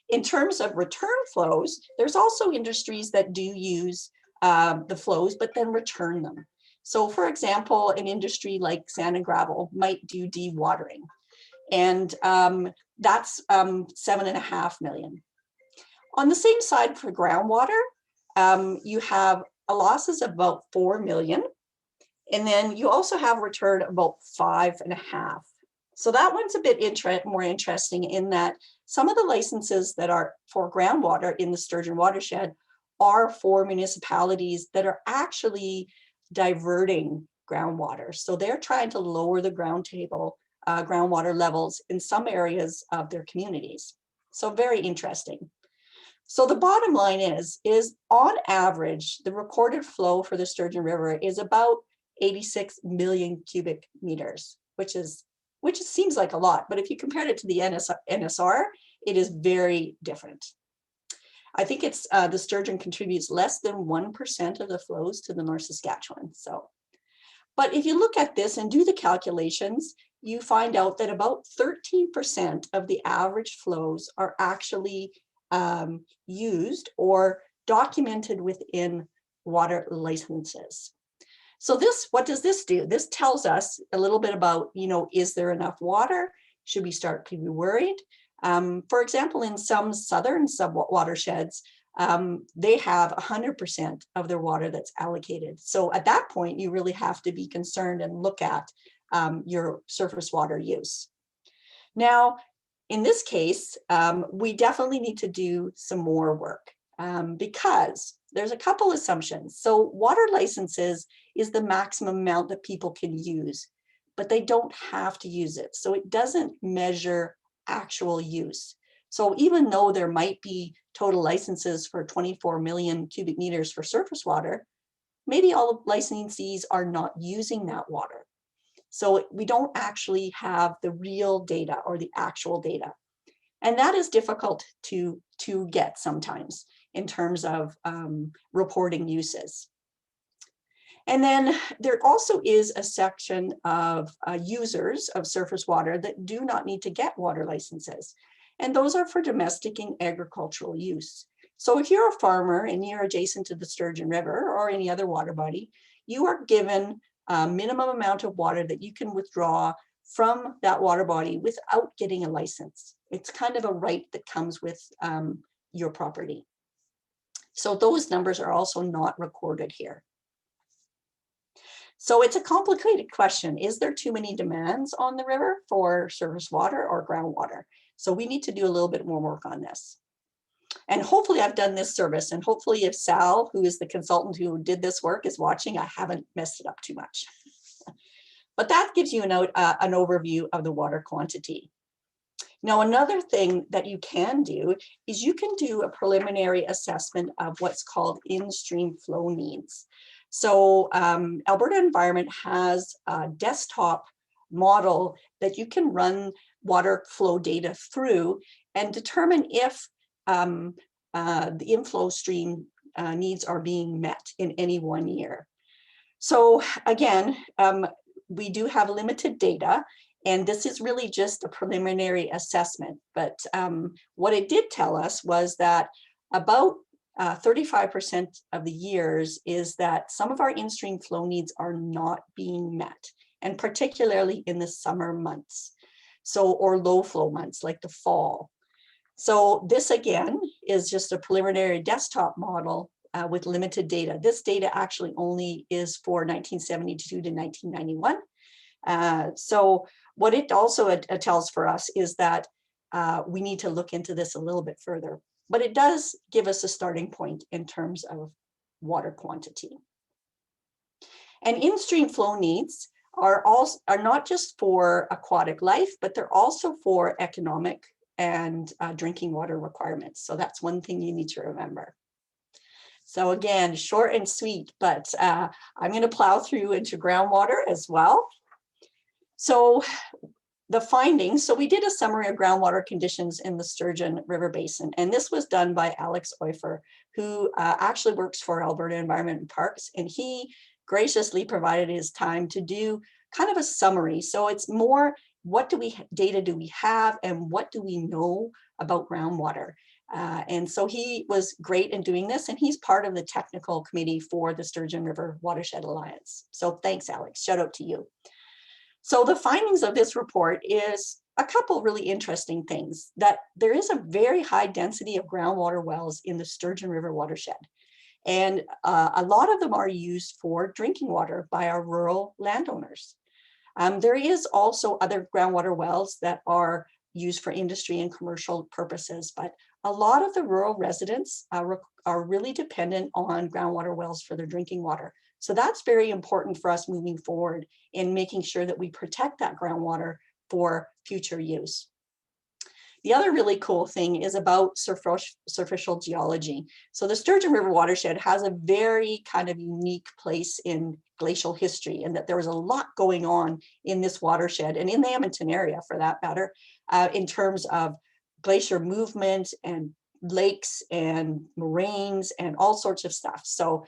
in terms of return flows, there's also industries that do use the flows, but then return them. So for example, an industry like sand and gravel might do dewatering, and that's 7.5 million. On the same side for groundwater, you have losses of about 4 million. And then you also have a return of about 5.5. So that one's a bit more interesting in that some of the licenses that are for groundwater in the Sturgeon Watershed are for municipalities that are actually diverting groundwater. So they're trying to lower the groundwater levels in some areas of their communities. So very interesting. So the bottom line is on average, the recorded flow for the Sturgeon River is about 86 million cubic meters, which seems like a lot, but if you compared it to the NSR, it is very different. I think it's the Sturgeon contributes less than 1% of the flows to the North Saskatchewan. So, but if you look at this and do the calculations, you find out that about 13% of the average flows are actually used or documented within water licenses. So what does this do? This tells us a little bit about, is there enough water? Should we start to be worried? For example, in some southern subwatersheds, they have 100% of their water that's allocated. So at that point, you really have to be concerned and look at your surface water use. Now, in this case, we definitely need to do some more work because there's a couple assumptions. So water licenses is the maximum amount that people can use, but they don't have to use it. So it doesn't measure actual use. So even though there might be total licenses for 24 million cubic meters for surface water, maybe all of licensees are not using that water. So we don't actually have the real data or the actual data. And that is difficult to get sometimes in terms of reporting uses. And then there also is a section of users of surface water that do not need to get water licenses. And those are for domestic and agricultural use. So if you're a farmer and you're adjacent to the Sturgeon River or any other water body, you are given a minimum amount of water that you can withdraw from that water body without getting a license. It's kind of a right that comes with your property. So those numbers are also not recorded here. So it's a complicated question. Is there too many demands on the river for surface water or groundwater? So we need to do a little bit more work on this. And hopefully I've done this service, and hopefully if Sal, who is the consultant who did this work, is watching, I haven't messed it up too much. But that gives you an overview of the water quantity. Now, another thing that you can do is you can do a preliminary assessment of what's called in-stream flow needs. So Alberta Environment has a desktop model that you can run water flow data through and determine if the inflow stream needs are being met in any one year. So again, we do have limited data, and this is really just a preliminary assessment. But what it did tell us was that about 35% of the years is that some of our in-stream flow needs are not being met, and particularly in the summer months, or low flow months like the fall. So this again is just a preliminary desktop model with limited data. This data actually only is for 1972 to 1991. So what it also tells for us is that we need to look into this a little bit further, but it does give us a starting point in terms of water quantity. And in-stream flow needs are not just for aquatic life, but they're also for economic and drinking water requirements. So that's one thing you need to remember. So again, short and sweet, but I'm going to plow through into groundwater as well. So the findings, so we did a summary of groundwater conditions in the Sturgeon River Basin, and this was done by Alex Oifer, who actually works for Alberta Environment and Parks, and he graciously provided his time to do kind of a summary. So it's more, what data do we have, and what do we know about groundwater? And so he was great in doing this, and he's part of the technical committee for the Sturgeon River Watershed Alliance. So thanks, Alex, shout out to you. So the findings of this report is a couple really interesting things, that there is a very high density of groundwater wells in the Sturgeon River watershed. And a lot of them are used for drinking water by our rural landowners. There is also other groundwater wells that are used for industry and commercial purposes, but a lot of the rural residents are really dependent on groundwater wells for their drinking water. So that's very important for us moving forward in making sure that we protect that groundwater for future use. The other really cool thing is about surficial geology. So the Sturgeon River watershed has a very kind of unique place in glacial history, and that there was a lot going on in this watershed and in the Edmonton area for that matter, in terms of glacier movement and lakes and moraines and all sorts of stuff. So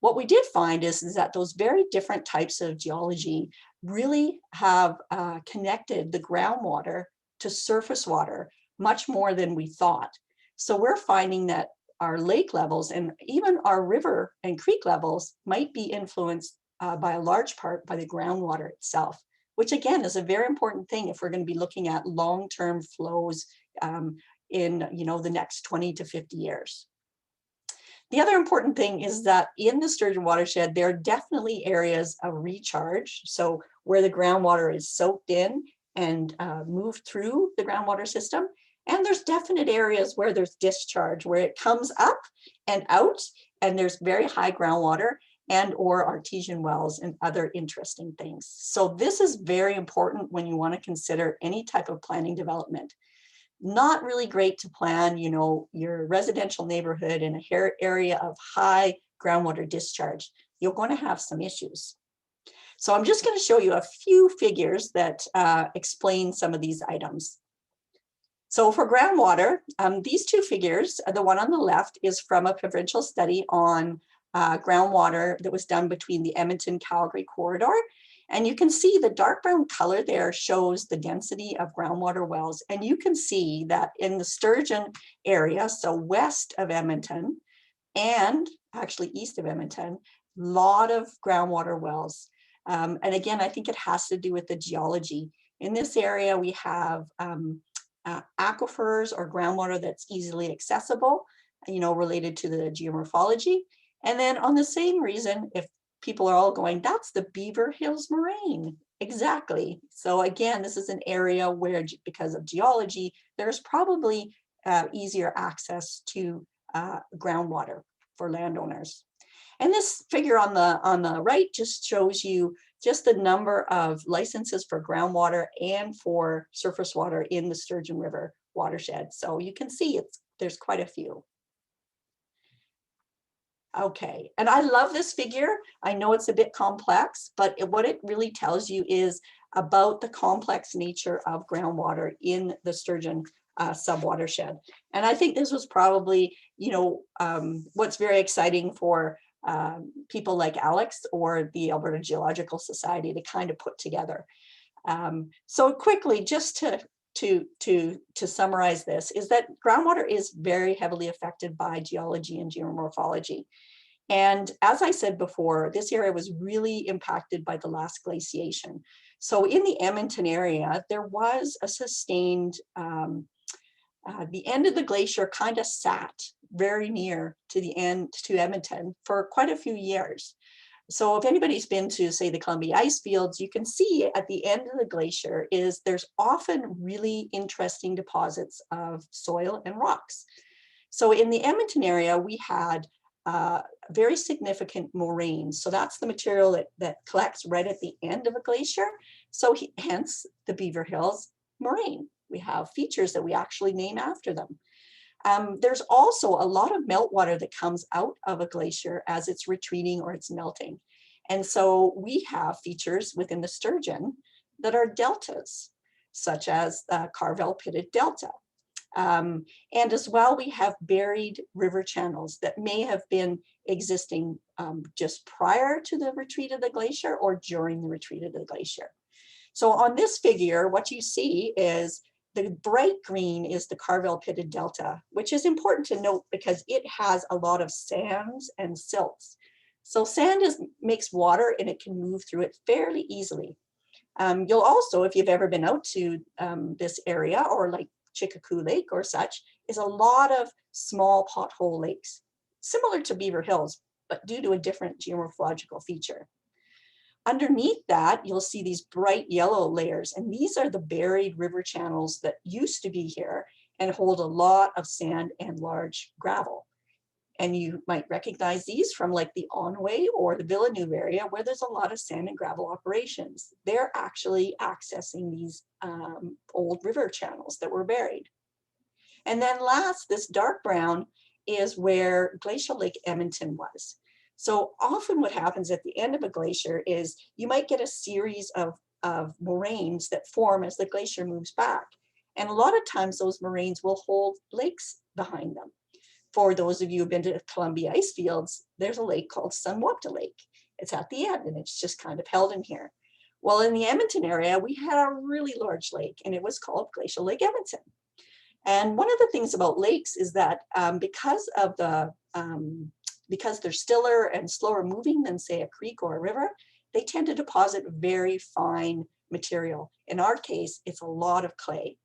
what we did find is that those very different types of geology really have connected the groundwater to surface water much more than we thought. So we're finding that our lake levels and even our river and creek levels might be influenced by a large part by the groundwater itself, which again is a very important thing if we're going to be looking at long-term flows in the next 20 to 50 years. The other important thing is that in the Sturgeon watershed, there are definitely areas of recharge. So where the groundwater is soaked in and moved through the groundwater system. And there's definite areas where there's discharge, where it comes up and out, and there's very high groundwater and or artesian wells and other interesting things. So this is very important when you want to consider any type of planning development. Not really great to plan, your residential neighborhood in a area of high groundwater discharge. You're going to have some issues. So I'm just going to show you a few figures that explain some of these items. So for groundwater, these two figures, the one on the left is from a provincial study on groundwater that was done between the Edmonton-Calgary corridor. And you can see the dark brown color there shows the density of groundwater wells. And you can see that in the Sturgeon area, so west of Edmonton and actually east of Edmonton, a lot of groundwater wells. And again, I think it has to do with the geology. In this area, we have aquifers or groundwater that's easily accessible, related to the geomorphology. And then on the same reason, if people are all going, that's the Beaver Hills Moraine. Exactly. So again, this is an area where, because of geology, there's probably easier access to groundwater for landowners. And this figure on the right just shows you just the number of licenses for groundwater and for surface water in the Sturgeon River watershed. So you can see there's quite a few. Okay, and I love this figure. I know it's a bit complex, but what it really tells you is about the complex nature of groundwater in the Sturgeon Subwatershed. And I think this was probably, what's very exciting for people like Alex or the Alberta Geological Society to kind of put together. So quickly, just to summarize this, is that groundwater is very heavily affected by geology and geomorphology. And as I said before, this area was really impacted by the last glaciation. So in the Edmonton area, there was a sustained, the end of the glacier kind of sat very near to the end to Edmonton for quite a few years. So if anybody's been to, say, the Columbia ice fields, you can see at the end of the glacier there's often really interesting deposits of soil and rocks. So in the Edmonton area, we had very significant moraines. So that's the material that collects right at the end of a glacier. So hence the Beaver Hills Moraine. We have features that we actually name after them. There's also a lot of meltwater that comes out of a glacier as it's retreating or it's melting. And so we have features within the Sturgeon that are deltas, such as Carvel Pitted Delta. And as well, we have buried river channels that may have been existing just prior to the retreat of the glacier or during the retreat of the glacier. So on this figure, what you see is the bright green is the Carvel Pitted Delta, which is important to note because it has a lot of sands and silts. So sand makes water and it can move through it fairly easily. You'll also, if you've ever been out to this area or like Chickacoo Lake or such, is a lot of small pothole lakes, similar to Beaver Hills, but due to a different geomorphological feature. Underneath that, you'll see these bright yellow layers, and these are the buried river channels that used to be here and hold a lot of sand and large gravel. And you might recognize these from like the Onway or the Villeneuve area where there's a lot of sand and gravel operations. They're actually accessing these old river channels that were buried. And then last, this dark brown is where Glacial Lake Edmonton was. So often what happens at the end of a glacier is you might get a series of moraines that form as the glacier moves back. And a lot of times those moraines will hold lakes behind them. For those of you who've been to Columbia ice fields, there's a lake called Sunwapta Lake. It's at the end and it's just kind of held in here. Well, in the Edmonton area, we had a really large lake and it was called Glacial Lake Edmonton. And one of the things about lakes is that because they're stiller and slower moving than say a creek or a river, they tend to deposit very fine material. In our case, it's a lot of clay.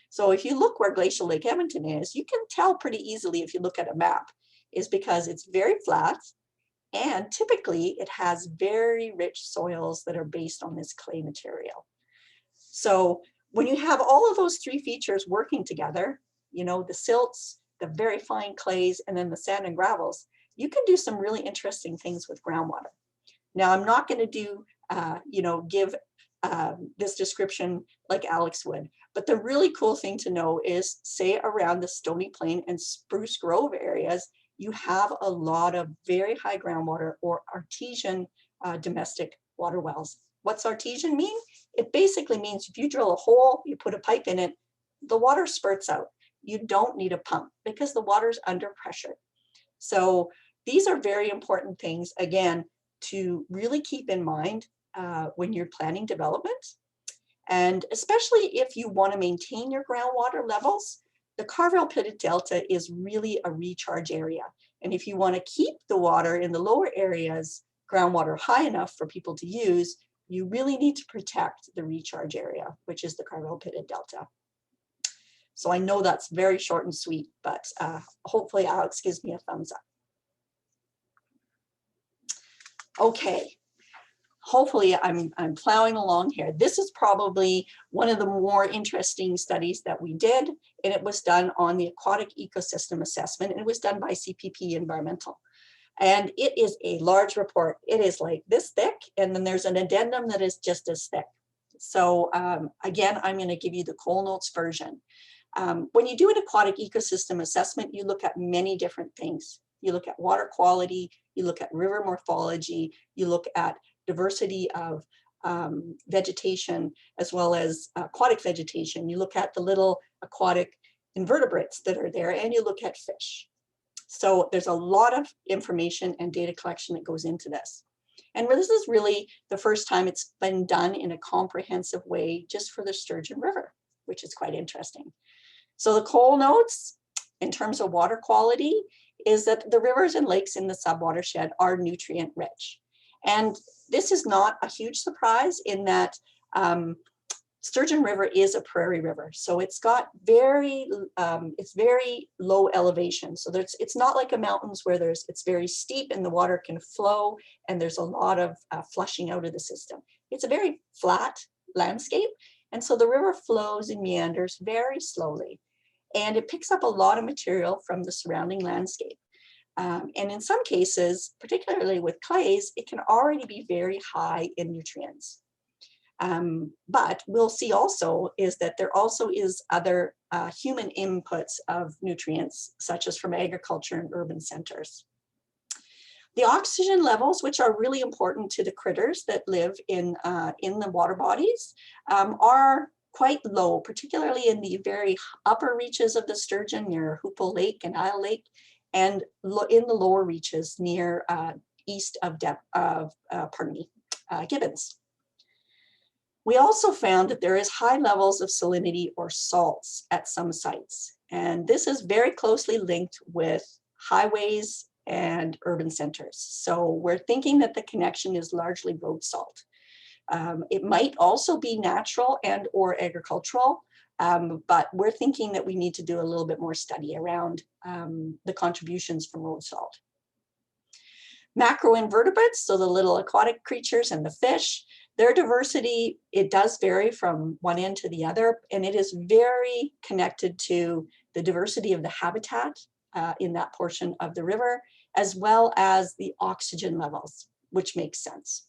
So if you look where Glacial Lake Edmonton is, you can tell pretty easily if you look at a map, is because it's very flat and typically it has very rich soils that are based on this clay material. So when you have all of those three features working together, you know, the silts, the very fine clays, and then the sand and gravels, you can do some really interesting things with groundwater. Now, I'm not going to do, give this description like Alex would, but the really cool thing to know is, say, around the Stony Plain and Spruce Grove areas, you have a lot of very high groundwater or artesian domestic water wells. What's artesian mean? It basically means if you drill a hole, you put a pipe in it, the water spurts out. You don't need a pump because the water's under pressure. So these are very important things, again, to really keep in mind when you're planning development. And especially if you want to maintain your groundwater levels, the Carville Pitted Delta is really a recharge area. And if you want to keep the water in the lower areas, groundwater high enough for people to use, you really need to protect the recharge area, which is the Carville Pitted Delta. So I know that's very short and sweet, but hopefully Alex gives me a thumbs up. Okay, hopefully I'm plowing along here. This is probably one of the more interesting studies that we did, and it was done on the aquatic ecosystem assessment, and it was done by CPP Environmental. And it is a large report. It is like this thick, and then there's an addendum that is just as thick. So again, I'm going to give you the Coal Notes version. When you do an aquatic ecosystem assessment, you look at many different things. You look at water quality, you look at river morphology, you look at diversity of vegetation, as well as aquatic vegetation. You look at the little aquatic invertebrates that are there, and you look at fish. So there's a lot of information and data collection that goes into this. And this is really the first time it's been done in a comprehensive way just for the Sturgeon River, which is quite interesting. So the Coal Notes, in terms of water quality, is that the rivers and lakes in the subwatershed are nutrient rich. And this is not a huge surprise in that Sturgeon River is a prairie river. So it's got it's very low elevation. So it's not like a mountains where it's very steep and the water can flow and there's a lot of flushing out of the system. It's a very flat landscape. And so the river flows and meanders very slowly. And it picks up a lot of material from the surrounding landscape. And in some cases, particularly with clays, it can already be very high in nutrients. But we'll see also is that there also is other human inputs of nutrients, such as from agriculture and urban centers. The oxygen levels, which are really important to the critters that live in the water bodies, are quite low, particularly in the very upper reaches of the Sturgeon near Hoople Lake and Isle Lake, and in the lower reaches near east of Gibbons. We also found that there is high levels of salinity or salts at some sites. And this is very closely linked with highways and urban centers. So we're thinking that the connection is largely road salt. It might also be natural and or agricultural, but we're thinking that we need to do a little bit more study around the contributions from road salt. Macroinvertebrates, so the little aquatic creatures and the fish, their diversity, it does vary from one end to the other, and it is very connected to the diversity of the habitat in that portion of the river, as well as the oxygen levels, which makes sense.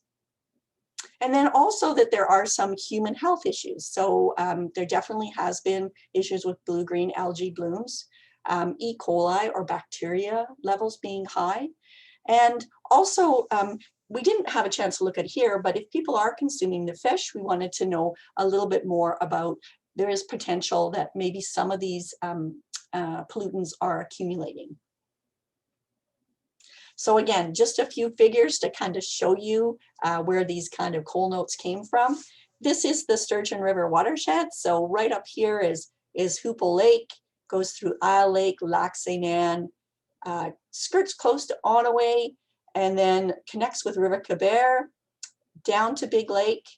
And then also that there are some human health issues. So there definitely has been issues with blue-green algae blooms, E. coli or bacteria levels being high. And also, we didn't have a chance to look at here, but if people are consuming the fish, we wanted to know a little bit more about, there is potential that maybe some of these pollutants are accumulating. So again, just a few figures to kind of show you where these kind of coal notes came from. This is the Sturgeon River watershed. So right up here is Hoople Lake. goes through Isle Lake, Lac St. Anne, skirts close to Onaway, and then connects with River Quebec, down to Big Lake,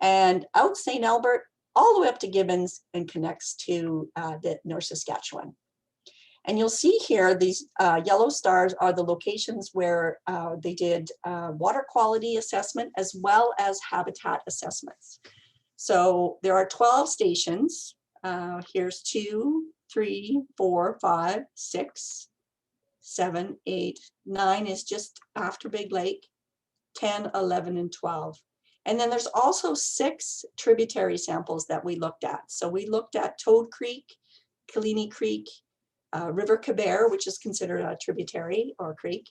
and out St. Albert, all the way up to Gibbons, and connects to the North Saskatchewan. And you'll see here, these yellow stars are the locations where they did water quality assessment as well as habitat assessments. So there are 12 stations. Here's 2, 3, 4, 5, 6, 7, 8, 9 is just after Big Lake, 10, 11, and 12. And then there's also 6 tributary samples that we looked at. So we looked at Toad Creek, Kalini Creek, River Quebec, which is considered a tributary or creek,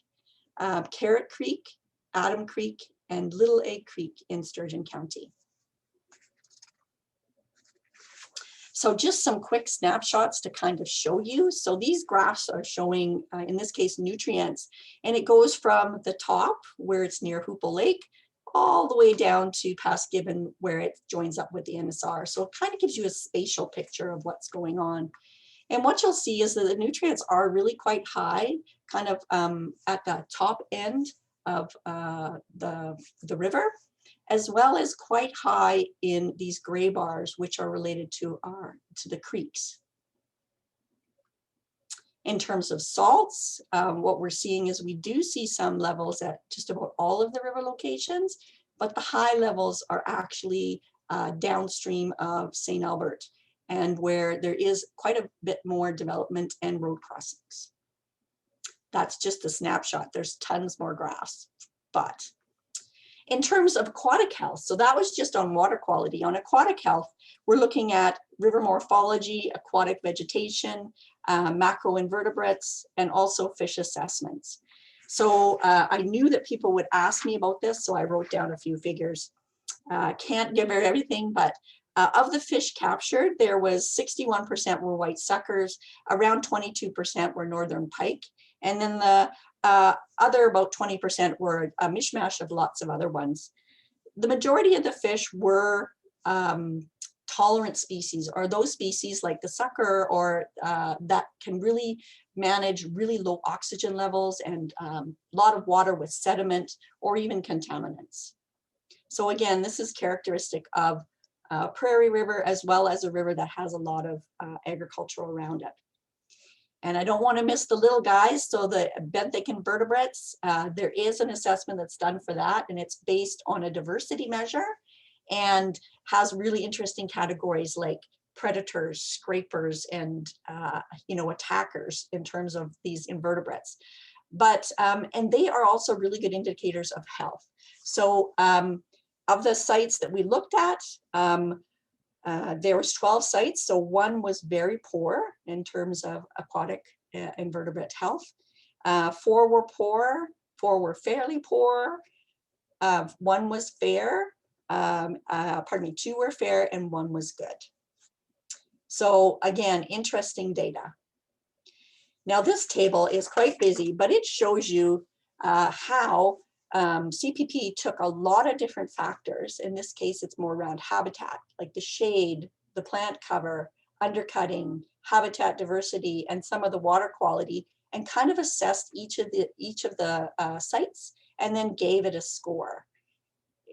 Carrot Creek, Adam Creek, and Little Egg Creek in Sturgeon County. So just some quick snapshots to kind of show you. So these graphs are showing, in this case, nutrients, and it goes from the top where it's near Hoople Lake all the way down to past Gibbon where it joins up with the NSR. So it kind of gives you a spatial picture of what's going on. And what you'll see is that the nutrients are really quite high, kind of at the top end of the river, as well as quite high in these gray bars, which are related to the creeks. In terms of salts, what we're seeing is we do see some levels at just about all of the river locations, but the high levels are actually downstream of St. Albert, and where there is quite a bit more development and road crossings. That's just a snapshot. There's tons more graphs, but in terms of aquatic health, so that was just on water quality. On aquatic health, we're looking at river morphology, aquatic vegetation, macroinvertebrates, and also fish assessments. So I knew that people would ask me about this, so I wrote down a few figures. Can't give everything, but of the fish captured, there was 61% were white suckers, around 22% were northern pike, and then the other about 20% were a mishmash of lots of other ones. The majority of the fish were tolerant species, or those species like the sucker, or that can really manage really low oxygen levels and a lot of water with sediment or even contaminants. So again, this is characteristic of prairie river, as well as a river that has a lot of agriculture around it. And I don't want to miss the little guys, so the benthic invertebrates, there is an assessment that's done for that, and it's based on a diversity measure and has really interesting categories like predators, scrapers, and attackers in terms of these invertebrates. But and they are also really good indicators of health. So of the sites that we looked at, there was 12 sites, so 1 was very poor in terms of aquatic invertebrate health. 4 were poor, 4 were fairly poor, 1 was fair, 2 were fair, and 1 was good. So again, interesting data. Now this table is quite busy, but it shows you how CPP took a lot of different factors. In this case, it's more around habitat, like the shade, the plant cover, undercutting, habitat diversity, and some of the water quality, and kind of assessed each of the sites, and then gave it a score.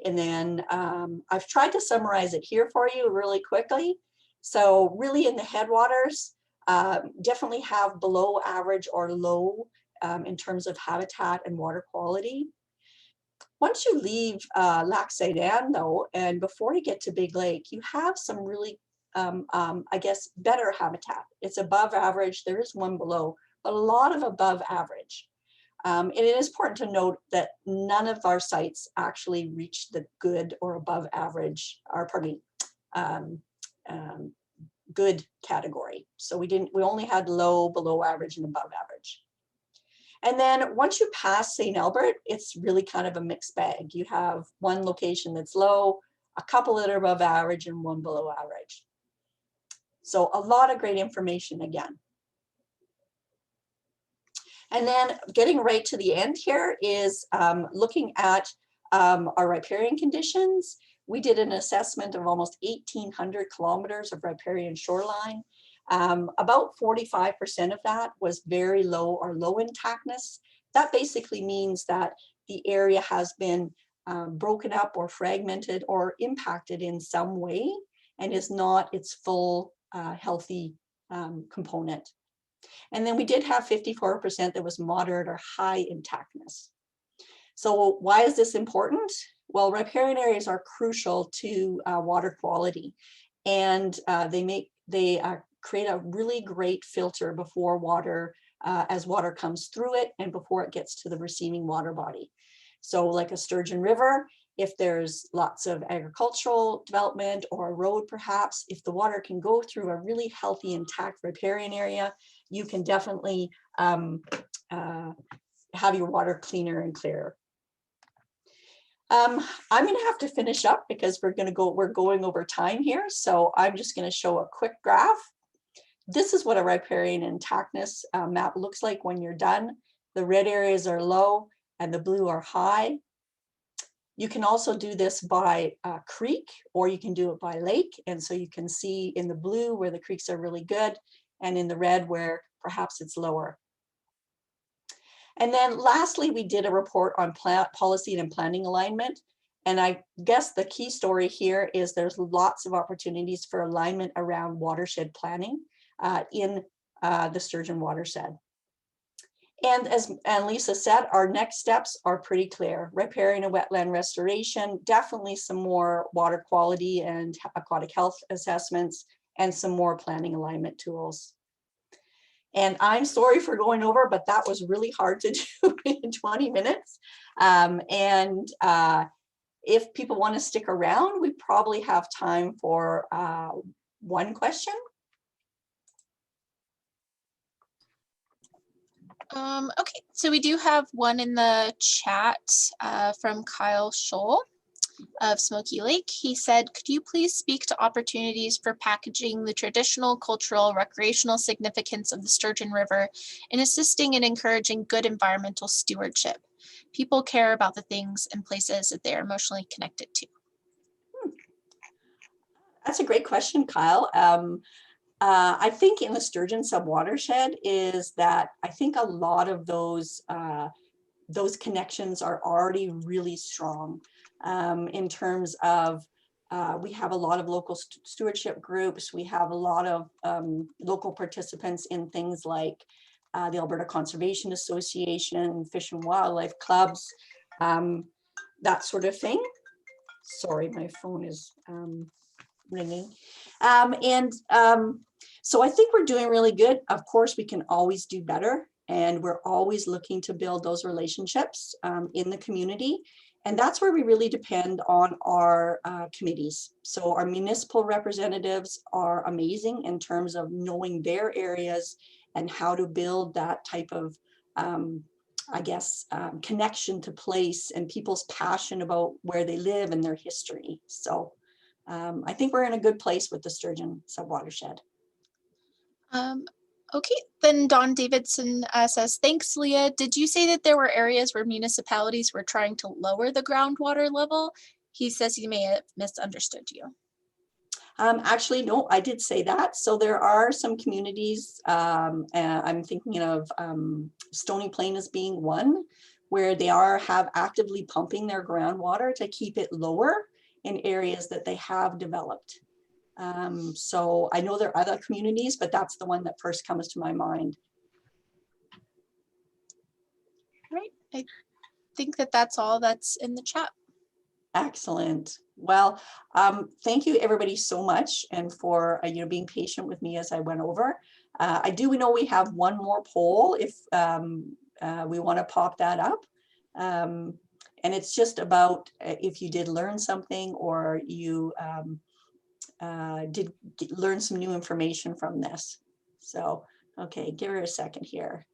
And then I've tried to summarize it here for you really quickly. So really in the headwaters, definitely have below average or low in terms of habitat and water quality. Once you leave Lac St. Anne though, and before you get to Big Lake, you have some really, I guess, better habitat. It's above average, there is 1 below, but a lot of above average. And it is important to note that none of our sites actually reached the good or above average, or pardon me, good category. So we only had low, below average, and above average. And then once you pass St. Albert, it's really kind of a mixed bag. You have 1 location that's low, a couple that are above average, and 1 below average. So a lot of great information again. And then getting right to the end here is looking at our riparian conditions. We did an assessment of almost 1,800 kilometers of riparian shoreline. About 45% of that was very low or low intactness. That basically means that the area has been broken up or fragmented or impacted in some way and is not its full healthy component. And then we did have 54% that was moderate or high intactness. So why is this important? Well, riparian areas are crucial to water quality, and they create a really great filter before water, as water comes through it and before it gets to the receiving water body. So like a Sturgeon River, if there's lots of agricultural development or a road perhaps, if the water can go through a really healthy, intact riparian area, you can definitely have your water cleaner and clearer. I'm going to have to finish up because we're going over time here. So I'm just going to show a quick graph. This is what a riparian intactness map looks like when you're done. The red areas are low and the blue are high. You can also do this by creek, or you can do it by lake. And so you can see in the blue where the creeks are really good, and in the red where perhaps it's lower. And then lastly, we did a report on policy and planning alignment. And I guess the key story here is there's lots of opportunities for alignment around watershed planning in the Sturgeon watershed. And as Lisa said, our next steps are pretty clear. Riparian and wetland restoration, definitely some more water quality and aquatic health assessments, and some more planning alignment tools. And I'm sorry for going over, but that was really hard to do in 20 minutes. If people want to stick around, we probably have time for one question. Okay, so we do have one in the chat from Kyle Scholl of Smoky Lake. He said, could you please speak to opportunities for packaging the traditional, cultural, recreational significance of the Sturgeon River in assisting and encouraging good environmental stewardship? People care about the things and places that they are emotionally connected to. That's a great question, Kyle. I think in the Sturgeon Subwatershed is that I think a lot of those connections are already really strong in terms of we have a lot of local stewardship groups. We have a lot of local participants in things like the Alberta Conservation Association, Fish and Wildlife Clubs, that sort of thing. Sorry, my phone is ringing. So I think we're doing really good. Of course, we can always do better, and we're always looking to build those relationships in the community. And that's where we really depend on our committees. So our municipal representatives are amazing in terms of knowing their areas and how to build that type of, connection to place and people's passion about where they live and their history. So I think we're in a good place with the Sturgeon Subwatershed. Okay, then Don Davidson says, thanks, Leah. Did you say that there were areas where municipalities were trying to lower the groundwater level? He says he may have misunderstood you. Actually, no, I did say that. So there are some communities, I'm thinking of Stony Plain as being one, where they have actively pumping their groundwater to keep it lower in areas that they have developed. So I know there are other communities, but that's the one that first comes to my mind. Right, I think that that's all that's in the chat. Excellent. Well, thank you everybody so much, and for being patient with me as I went over. We know we have one more poll if we want to pop that up. And it's just about if you did learn something or you did learn some new information from this. So, okay, give her a second here.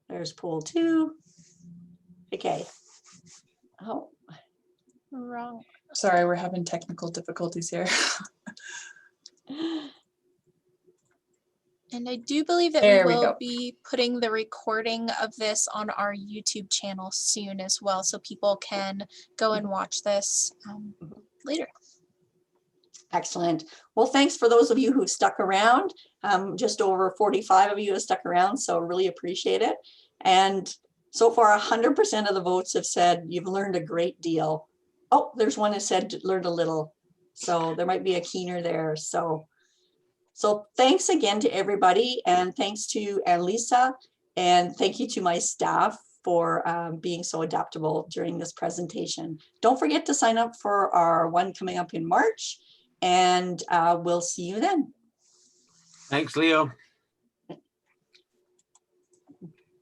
There's poll 2. Okay. Oh. Wrong. Sorry, we're having technical difficulties here. And I do believe that There we we will go. be putting the recording of this on our YouTube channel soon as well, so people can go and watch this later. Excellent. Well, thanks for those of you who stuck around. Just over 45 of you have stuck around, so really appreciate it. And so far, 100% of the votes have said you've learned a great deal. Oh, there's one that said learned a little. So there might be a keener there. So thanks again to everybody, and thanks to Annalisa, and thank you to my staff for being so adaptable during this presentation. Don't forget to sign up for our one coming up in March, and we'll see you then. Thanks, Leo.